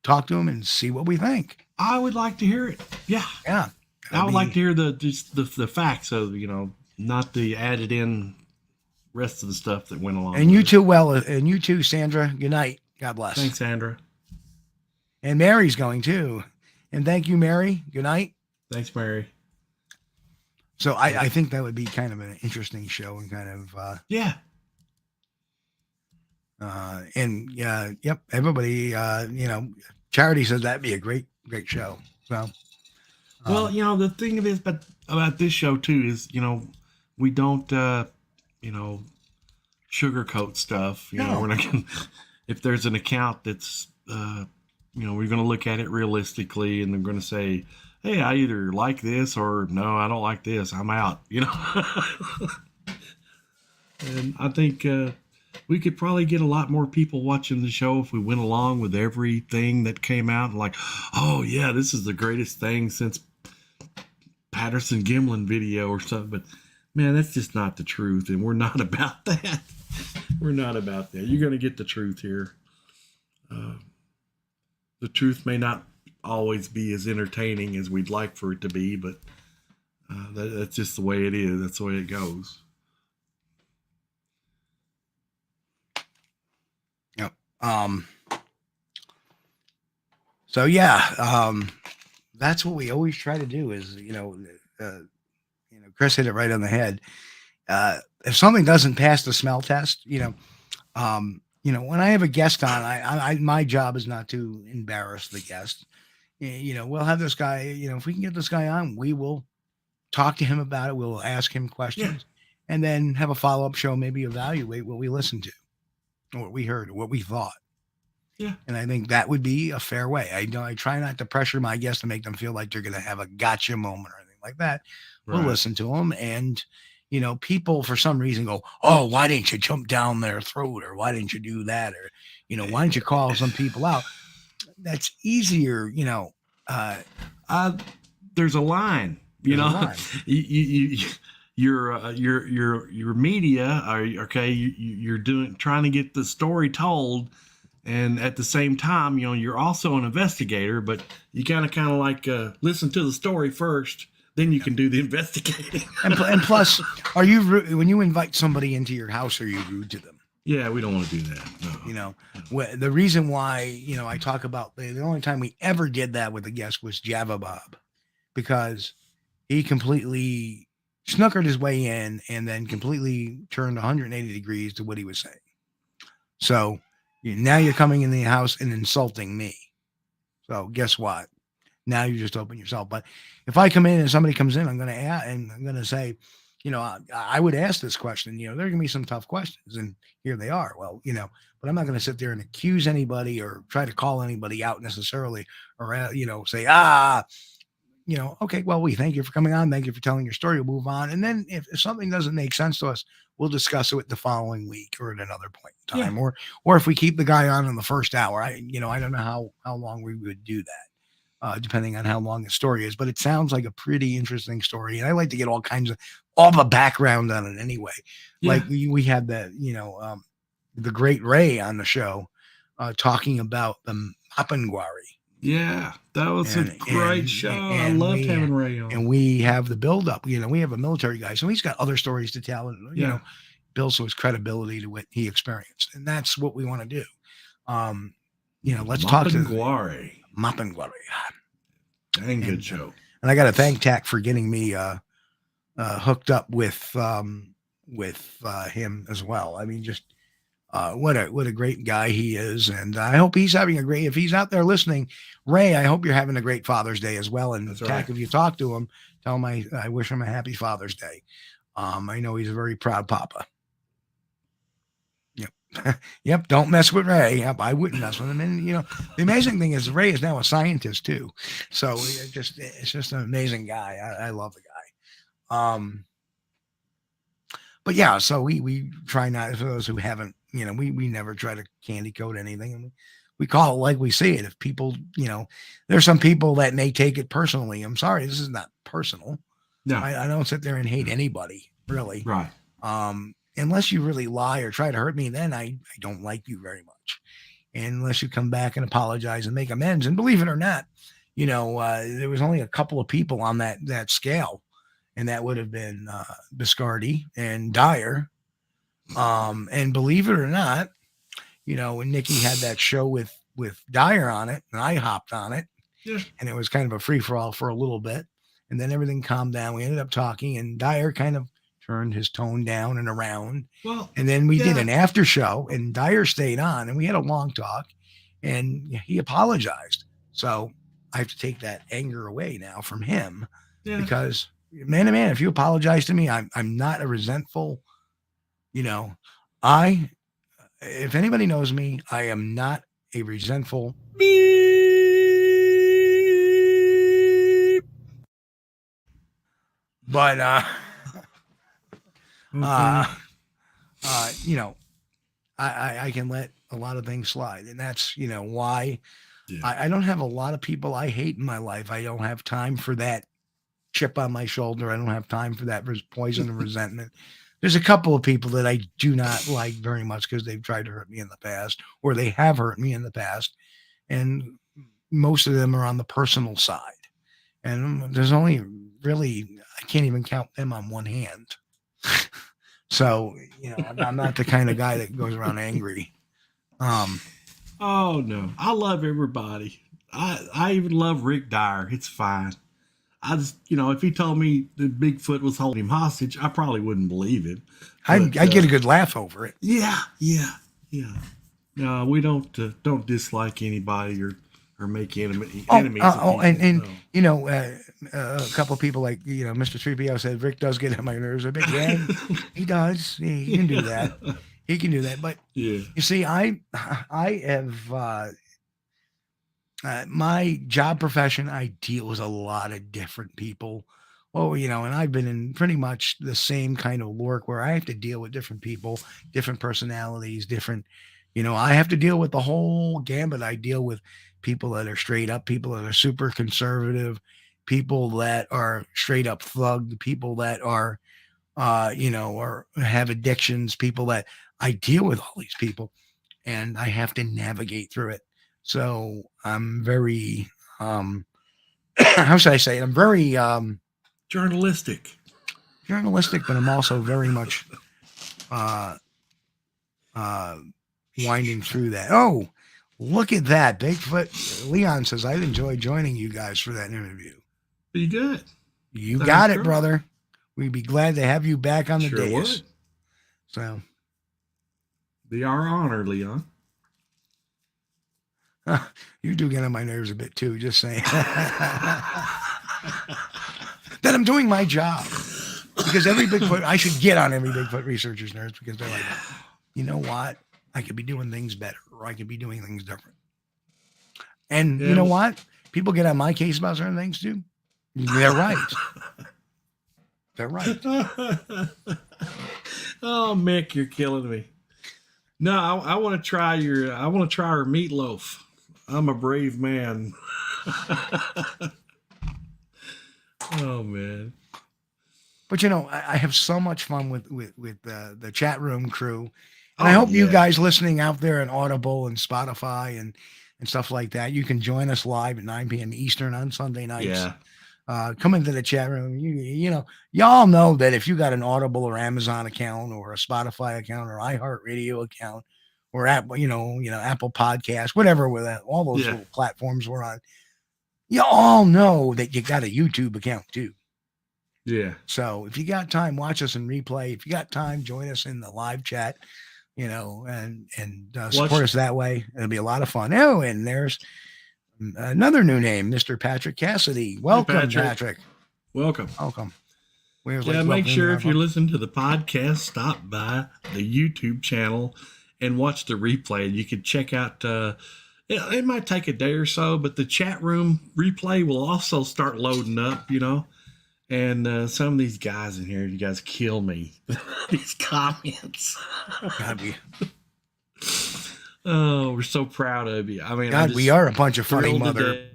talk to them and see what we think. I would like to hear it. Yeah. Yeah. I would like to hear the facts of, not the added in rest of the stuff that went along. And you too, and you too, Sandra. Good night. God bless. Thanks, Sandra. And Mary's going too. And thank you, Mary. Good night. Thanks, Mary. So I think that would be kind of an interesting show and kind of yeah. Yep, everybody Charity says that'd be a great show. So well, the thing is about this show too is, we don't sugarcoat stuff. No. We're not gonna, if there's an account that's we're gonna look at it realistically and they're gonna say, hey, I either like this or no, I don't like this. I'm out, And I think we could probably get a lot more people watching the show if we went along with everything that came out. Like, oh, yeah, this is the greatest thing since Patterson Gimlin video or something. But, man, that's just not the truth. And we're not about that. We're not about that. You're going to get the truth here. The truth may not always be as entertaining as we'd like for it to be, but that's just the way it is. That's the way it goes. Yep. So yeah, that's what we always try to do is, Chris hit it right on the head. If something doesn't pass the smell test, when I have a guest on, I my job is not to embarrass the guest. We'll have this guy, if we can get this guy on, we will talk to him about it. We'll ask him questions and then have a follow-up show, maybe evaluate what we listened to or what we heard or what we thought. Yeah. And I think that would be a fair way. I try not to pressure my guests to make them feel like they're going to have a gotcha moment or anything like that. We'll listen to them. And, people for some reason go, oh, why didn't you jump down their throat? Or why didn't you do that? Or, why didn't you call some people out? That's easier, there's a line, your media are okay. You're trying to get the story told. And at the same time, you're also an investigator, but you kind of like listen to the story first, then you can do the investigating. and plus, are you rude when you invite somebody into your house? Are you rude to them? Yeah, we don't want to do that. No. The reason why I talk about the only time we ever did that with a guest was Java Bob, because he completely snookered his way in and then completely turned 180 degrees to what he was saying. So. Now you're coming in the house and insulting me. So guess what? Now you just open yourself. But if I come in and somebody comes in, I'm going to ask, and I'm going to say, I would ask this question. There are going to be some tough questions, and here they are. Well, but I'm not going to sit there and accuse anybody or try to call anybody out necessarily, or say, okay, well, we thank you for coming on. Thank you for telling your story. We'll move on. And then if something doesn't make sense to us, we'll discuss it the following week or at another point in time. Yeah. Or if we keep the guy on in the first hour, I don't know how long we would do that, depending on how long the story is. But it sounds like a pretty interesting story. And I like to get all the background on it anyway. Yeah. Like we had the great Ray on the show talking about the Mapinguari. Yeah, that was a great show. I loved having Ray on. And we have the buildup. We have a military guy, so he's got other stories to tell. And builds his credibility to what he experienced, and that's what we want to do. Let's talk to Mapinguari. Dang good show. And I got to thank Tack for getting me hooked up with him as well. I mean, just. What a great guy he is. And I hope he's having if he's out there listening, Ray, I hope you're having a great Father's Day as well. And Tack, if you talk to him, tell him I wish him a happy Father's Day. I know he's a very proud papa. Yep. Yep. Don't mess with Ray. Yep. I wouldn't mess with him. And, the amazing thing is Ray is now a scientist too. So it's just an amazing guy. I love the guy. But yeah, so we try not, for those who haven't, we never try to candy coat anything. And we call it like we see it. If people, there's some people that may take it personally. I'm sorry, this is not personal. No, I don't sit there and hate anybody, really. Right. Unless you really lie or try to hurt me, then I don't like you very much. much. And unless you come back and apologize and make amends, and believe it or not, there was only a couple of people on that scale, and that would have been Biscardi and Dyer. And believe it or not, when Nikki had that show with Dyer on it, and I hopped on it, and it was kind of a free for all for a little bit, and then everything calmed down. We ended up talking, and Dyer kind of turned his tone down and around. Well, and then we did an after show, and Dyer stayed on, and we had a long talk, and he apologized. So I have to take that anger away now from him, because man to man, if you apologize to me, I'm not a resentful. If anybody knows me, I am not a resentful. Beep. But I can let a lot of things slide, and that's why I don't have a lot of people I hate in my life. I don't have time for that chip on my shoulder. I don't have time for that poison and resentment. There's a couple of people that I do not like very much because they've tried to hurt me in the past, or they have hurt me in the past, and most of them are on the personal side. And there's only really, I can't even count them on one hand. So, I'm not the kind of guy that goes around angry. Oh no, I love everybody. I even love Rick Dyer. It's fine. I just, if he told me that Bigfoot was holding him hostage, I probably wouldn't believe it. I get a good laugh over it. Yeah. No, we don't dislike anybody or make enemies. A couple of people like Mr. 3PO said Rick does get on my nerves a bit. Yeah, he does. He can do that. He can do that. But you see, I have. My job profession, I deal with a lot of different people. Well, and I've been in pretty much the same kind of work where I have to deal with different people, different personalities, different, I have to deal with the whole gambit. I deal with people that are straight up, people that are super conservative, people that are straight up thug, people that are, or have addictions, people that I deal with all these people, and I have to navigate through it. So I'm very, how should I say it? I'm very journalistic, but I'm also very much winding through that. Oh, look at that. Bigfoot. Leon says, I'd enjoy joining you guys for that interview. Be good. You got it, brother. We'd be glad to have you back on the dais. Would. So. Be our honor, Leon. You do get on my nerves a bit too, just saying. That I'm doing my job. Because I should get on every Bigfoot researcher's nerves, because they're like, you know what? I could be doing things better, or I could be doing things different. And you know what? People get on my case about certain things too. They're right. They're right. Oh, Mick, you're killing me. No, I want to try our meatloaf. I'm a brave man. Oh man. But I have so much fun with the chat room crew. And I hope you guys listening out there on Audible and Spotify and stuff like that, you can join us live at 9 p.m. Eastern on Sunday nights. Yeah. Come into the chat room. Y'all know that if you got an Audible or Amazon account or a Spotify account or iHeartRadio account or Apple, Apple Podcasts, whatever, with that, all those little platforms we're on, you all know that you got a YouTube account too. Yeah. So if you got time, watch us in replay. If you got time, join us in the live chat, and support us that way. It'll be a lot of fun. Oh, and there's another new name, Mr. Patrick Cassidy. Welcome, Patrick. Welcome. Make sure if you're listening to the podcast, stop by the YouTube channel and watch the replay. You can check out, it might take a day or so, but the chat room replay will also start loading up, and some of these guys in here, you guys kill me. These comments. Oh, we're so proud of you. I mean, God, we are a bunch of funny mother.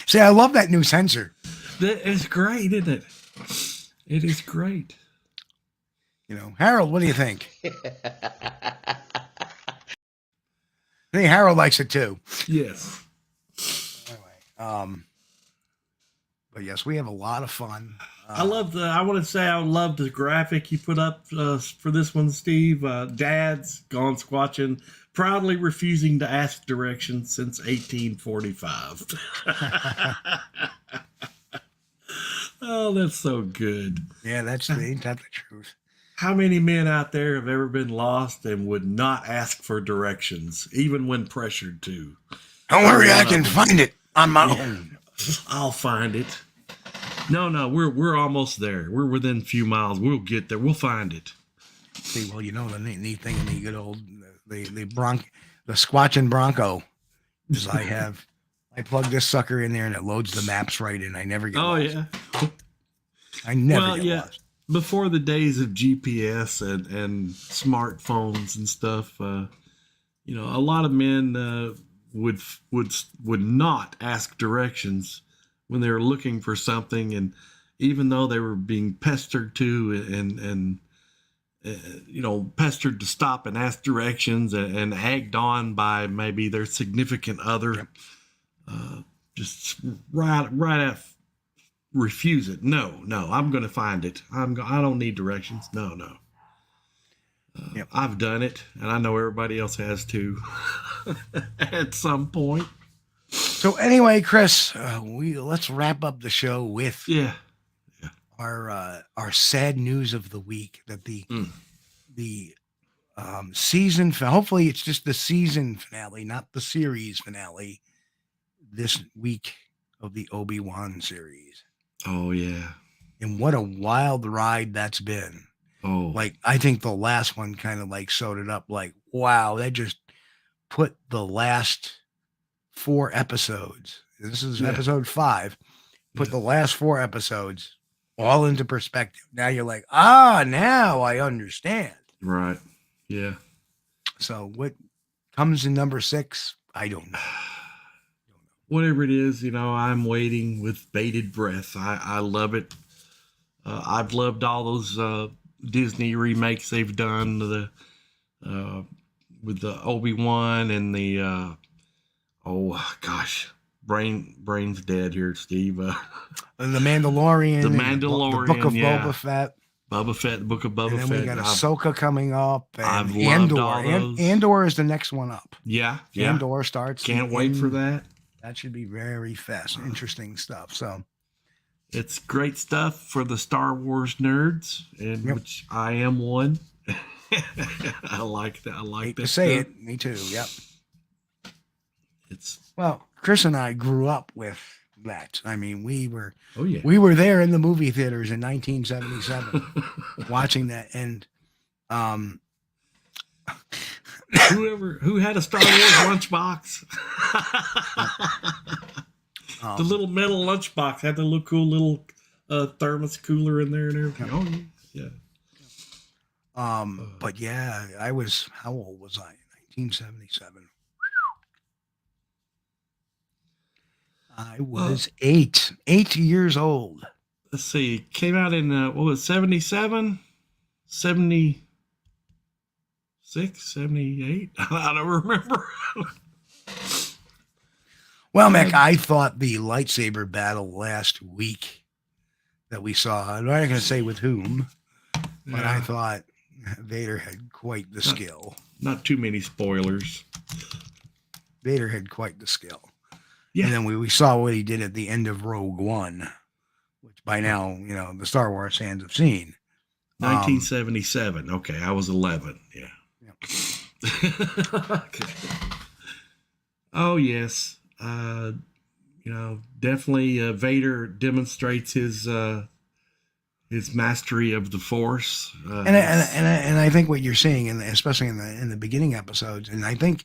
See, I love that new sensor. It's great, isn't it? It is great. You know, Harold, what do you think? I think Harold likes it too. Yes. Anyway, but yes, we have a lot of fun. I love I want to say I love the graphic you put up for this one, Steve. Dad's gone squatching, proudly refusing to ask directions since 1845. Oh, that's so good. Yeah, ain't that the truth? How many men out there have ever been lost and would not ask for directions, even when pressured to? Don't worry, I can find it on my own. I'll find it. No, we're almost there. We're within a few miles. We'll get there. We'll find it. See, well, you know the neat thing in the good old the Squatchin' Bronco is I plug this sucker in there and it loads the maps right in. I never get lost. Yeah. I never get lost. Before the days of GPS and smartphones and stuff, you know, a lot of men would not ask directions when they were looking for something, and even though they were being pestered to and you know, pestered to stop and ask directions and egged on by maybe their significant other, just right at refuse it. No, I'm going to find it. I don't need directions. No. I've done it, and I know everybody else has too at some point. So anyway, Chris, let's wrap up the show with our sad news of the week that the season, hopefully it's just the season finale, not the series finale, this week of the Obi-Wan series. Oh yeah. And what a wild ride that's been. Oh, like I think the last one kind of like sewed it up. Like, wow, they just put the last 4 episodes. This is episode 5. Put the last 4 episodes all into perspective. Now you're like, now I understand. Right. Yeah. So what comes in number 6? I don't know. Whatever it is, you know, I'm waiting with bated breath. I love it. I've loved all those Disney remakes they've done with the Obi-Wan and the brain's dead here, Steve. And the Mandalorian, the Book of Boba Fett. The Book of Boba Fett. And then we got Ahsoka coming up. And I've loved all those. Andor is the next one up. Yeah. Andor starts. Can't wait for that. That should be very fast, interesting stuff. So it's great stuff for the Star Wars nerds, and which I am one. I like that. I like that. To say it, me too. Yep. Well, Chris and I grew up with that. I mean, we were we were there in the movie theaters in 1977 watching that, and who had a Star Wars lunchbox? The little metal lunchbox had the little cool little thermos cooler in there and everything. But yeah, I was, how old was I? 1977. I was 8 years old. Let's see, it came out in what was 77, 76, 78. I don't remember. Well, Mick, I thought the lightsaber battle last week that we saw, I'm not going to say with whom, but I thought Vader had quite the skill. Not too many spoilers. Vader had quite the skill. Yeah. And then we saw what he did at the end of Rogue One, which by now, you know, the Star Wars fans have seen. 1977. Okay, I was 11. Yeah. Okay. Oh, yes. You know, definitely Vader demonstrates his mastery of the Force. And I think what you're seeing, especially in the beginning episodes, and I think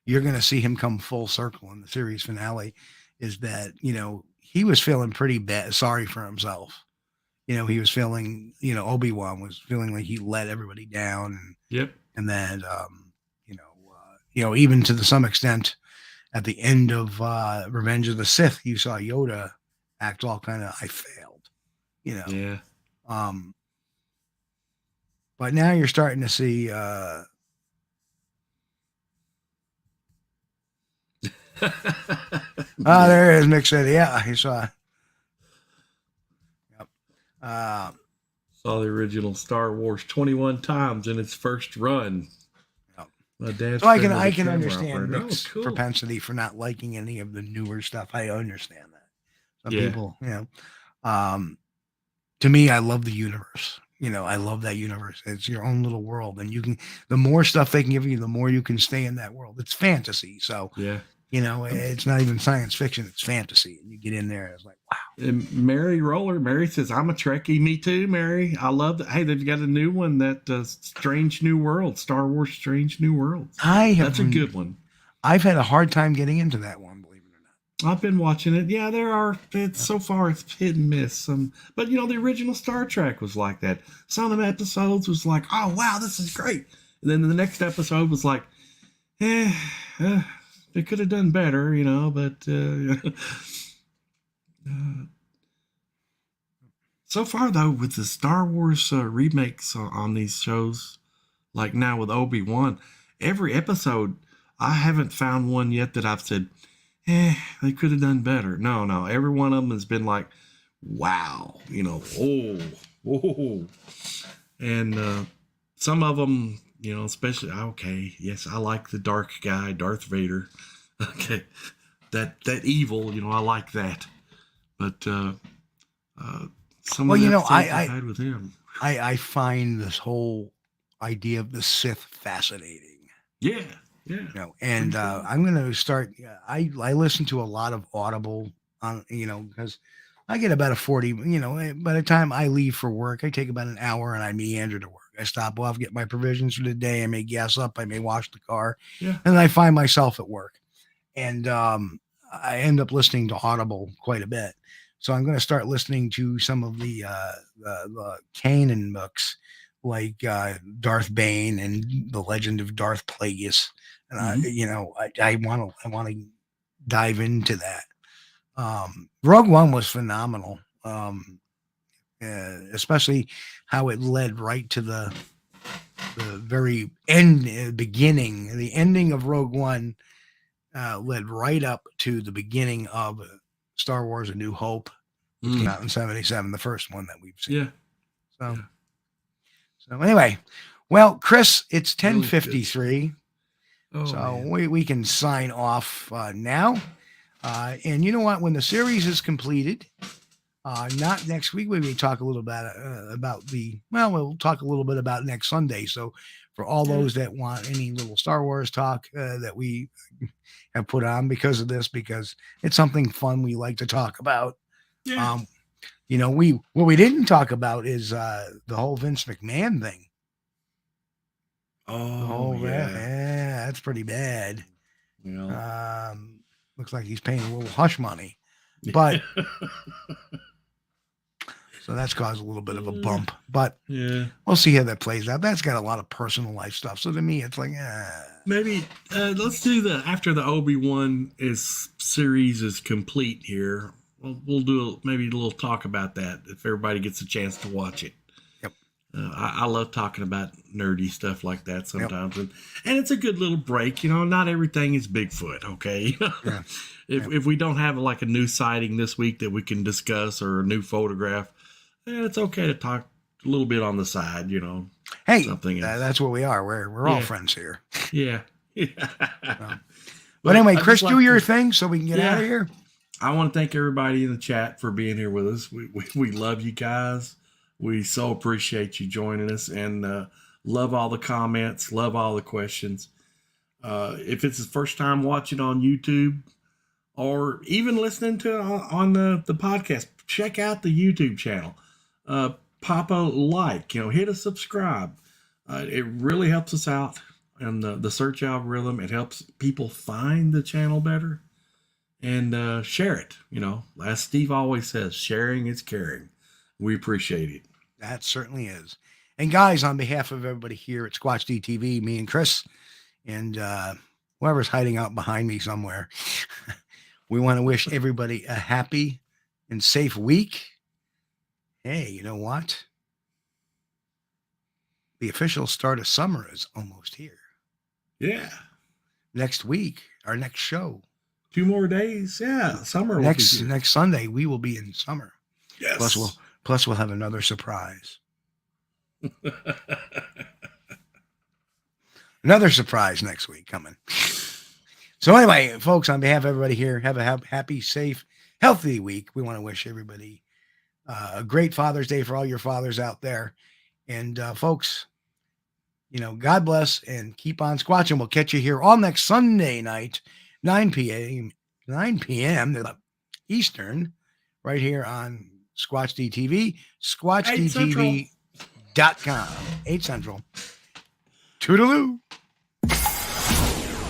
you're going to see him come full circle in the series finale, is that, you know, he was feeling pretty bad, sorry for himself. You know, he was feeling, you know, Obi-Wan was feeling like he let everybody down. And then, you know, even to some extent, at the end of Revenge of the Sith, you saw Yoda act all kind of, I failed, you know. Yeah. But now you're starting to see, there it is, Mick said, yeah, he saw. Yep. Saw the original Star Wars 21 times in its first run. Yep. My dad. So I can understand Mick's cool. propensity for not liking any of the newer stuff. I understand that. Some people, to me, I love the universe. I love that universe. It's your own little world, and the more stuff they can give you, the more you can stay in that world. It's fantasy, so it's not even science fiction; it's fantasy. And you get in there, and it's like, wow. And Mary says, "I'm a Trekkie." Me too, Mary. I love that. Hey, they've got a new one, that Strange New World, Star Wars Strange New World. That's a good one. I've had a hard time getting into that one. I've been watching it. Yeah, so far it's hit and miss. But the original Star Trek was like that. Some of the episodes was like, oh wow, this is great. And then the next episode was like, they could have done better, but so far though, with the Star Wars remakes on these shows, like now with Obi-Wan, every episode, I haven't found one yet that I've said, they could have done better. No. Every one of them has been like, wow, And some of them, especially, okay, yes, I like the dark guy, Darth Vader. Okay, that evil, I like that. But some of the I had with him. I find this whole idea of the Sith fascinating. Yeah. And I'm going to start. I listen to a lot of Audible on, because I get about a 40, by the time I leave for work, I take about an hour and I meander to work. I stop off, get my provisions for the day. I may gas up. I may wash the car. Yeah. And then I find myself at work. And I end up listening to Audible quite a bit. So I'm going to start listening to some of the Kanan books, like Darth Bane and The Legend of Darth Plagueis. And I want to dive into that. Rogue One was phenomenal, especially how it led right to the very beginning. The ending of Rogue One led right up to the beginning of Star Wars: A New Hope, which came out in '77, the first one that we've seen. Yeah. So anyway, well, Chris, it's 10:53. So we can sign off now. And you know what? When the series is completed, not next week, we may talk a little bit we'll talk a little bit about next Sunday. So for all those that want any little Star Wars talk that we have put on because it's something fun we like to talk about. Yeah. What we didn't talk about is the whole Vince McMahon thing. Oh yeah, that's pretty bad. Yeah. Looks like he's paying a little hush money, but so that's caused a little bit of a bump. But we'll see how that plays out. That's got a lot of personal life stuff. So to me, it's like maybe let's do after the Obi-Wan series is complete here. We'll do maybe a little talk about that if everybody gets a chance to watch it. I love talking about nerdy stuff like that sometimes, and it's a good little break. Not everything is Bigfoot. Okay, if we don't have like a new sighting this week that we can discuss or a new photograph, it's okay to talk a little bit on the side. Hey, something that's what we are. We're all friends here. Yeah. But anyway, Chris, do your thing so we can get out of here. I want to thank everybody in the chat for being here with us. We love you guys. We so appreciate you joining us, and love all the comments, love all the questions. If it's the first time watching on YouTube or even listening to on the podcast, check out the YouTube channel. Pop a like, hit a subscribe. It really helps us out in the search algorithm. It helps people find the channel better, and share it. As Steve always says, sharing is caring. We appreciate it. That certainly is. And guys, on behalf of everybody here at Squatch-D TV, me and Chris, and whoever's hiding out behind me somewhere, we want to wish everybody a happy and safe week. Hey, you know what? the official start of summer is almost here. Yeah. Next week, our next show. 2 more days. Yeah. Summer. Next Sunday, we will be in summer. Yes. Plus we'll have another surprise. Another surprise next week coming. So anyway, folks, on behalf of everybody here, have a happy, safe, healthy week. We want to wish everybody a great Father's Day for all your fathers out there. And folks, God bless and keep on squatching. We'll catch you here all next Sunday night, 9 p.m. Eastern, right here on Squatch-D TV, SquatchDTV.com, 8 Central. Toodaloo.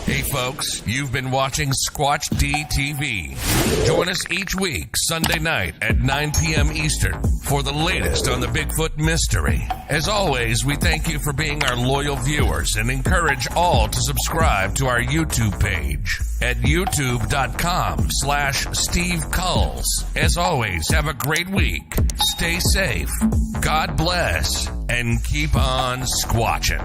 Hey folks, you've been watching Squatch-D TV. Join us each week, Sunday night at 9 p.m. Eastern for the latest on the Bigfoot mystery. As always, we thank you for being our loyal viewers and encourage all to subscribe to our YouTube page at youtube.com/Steve Kulls. As always, have a great week. Stay safe. God bless and keep on squatching.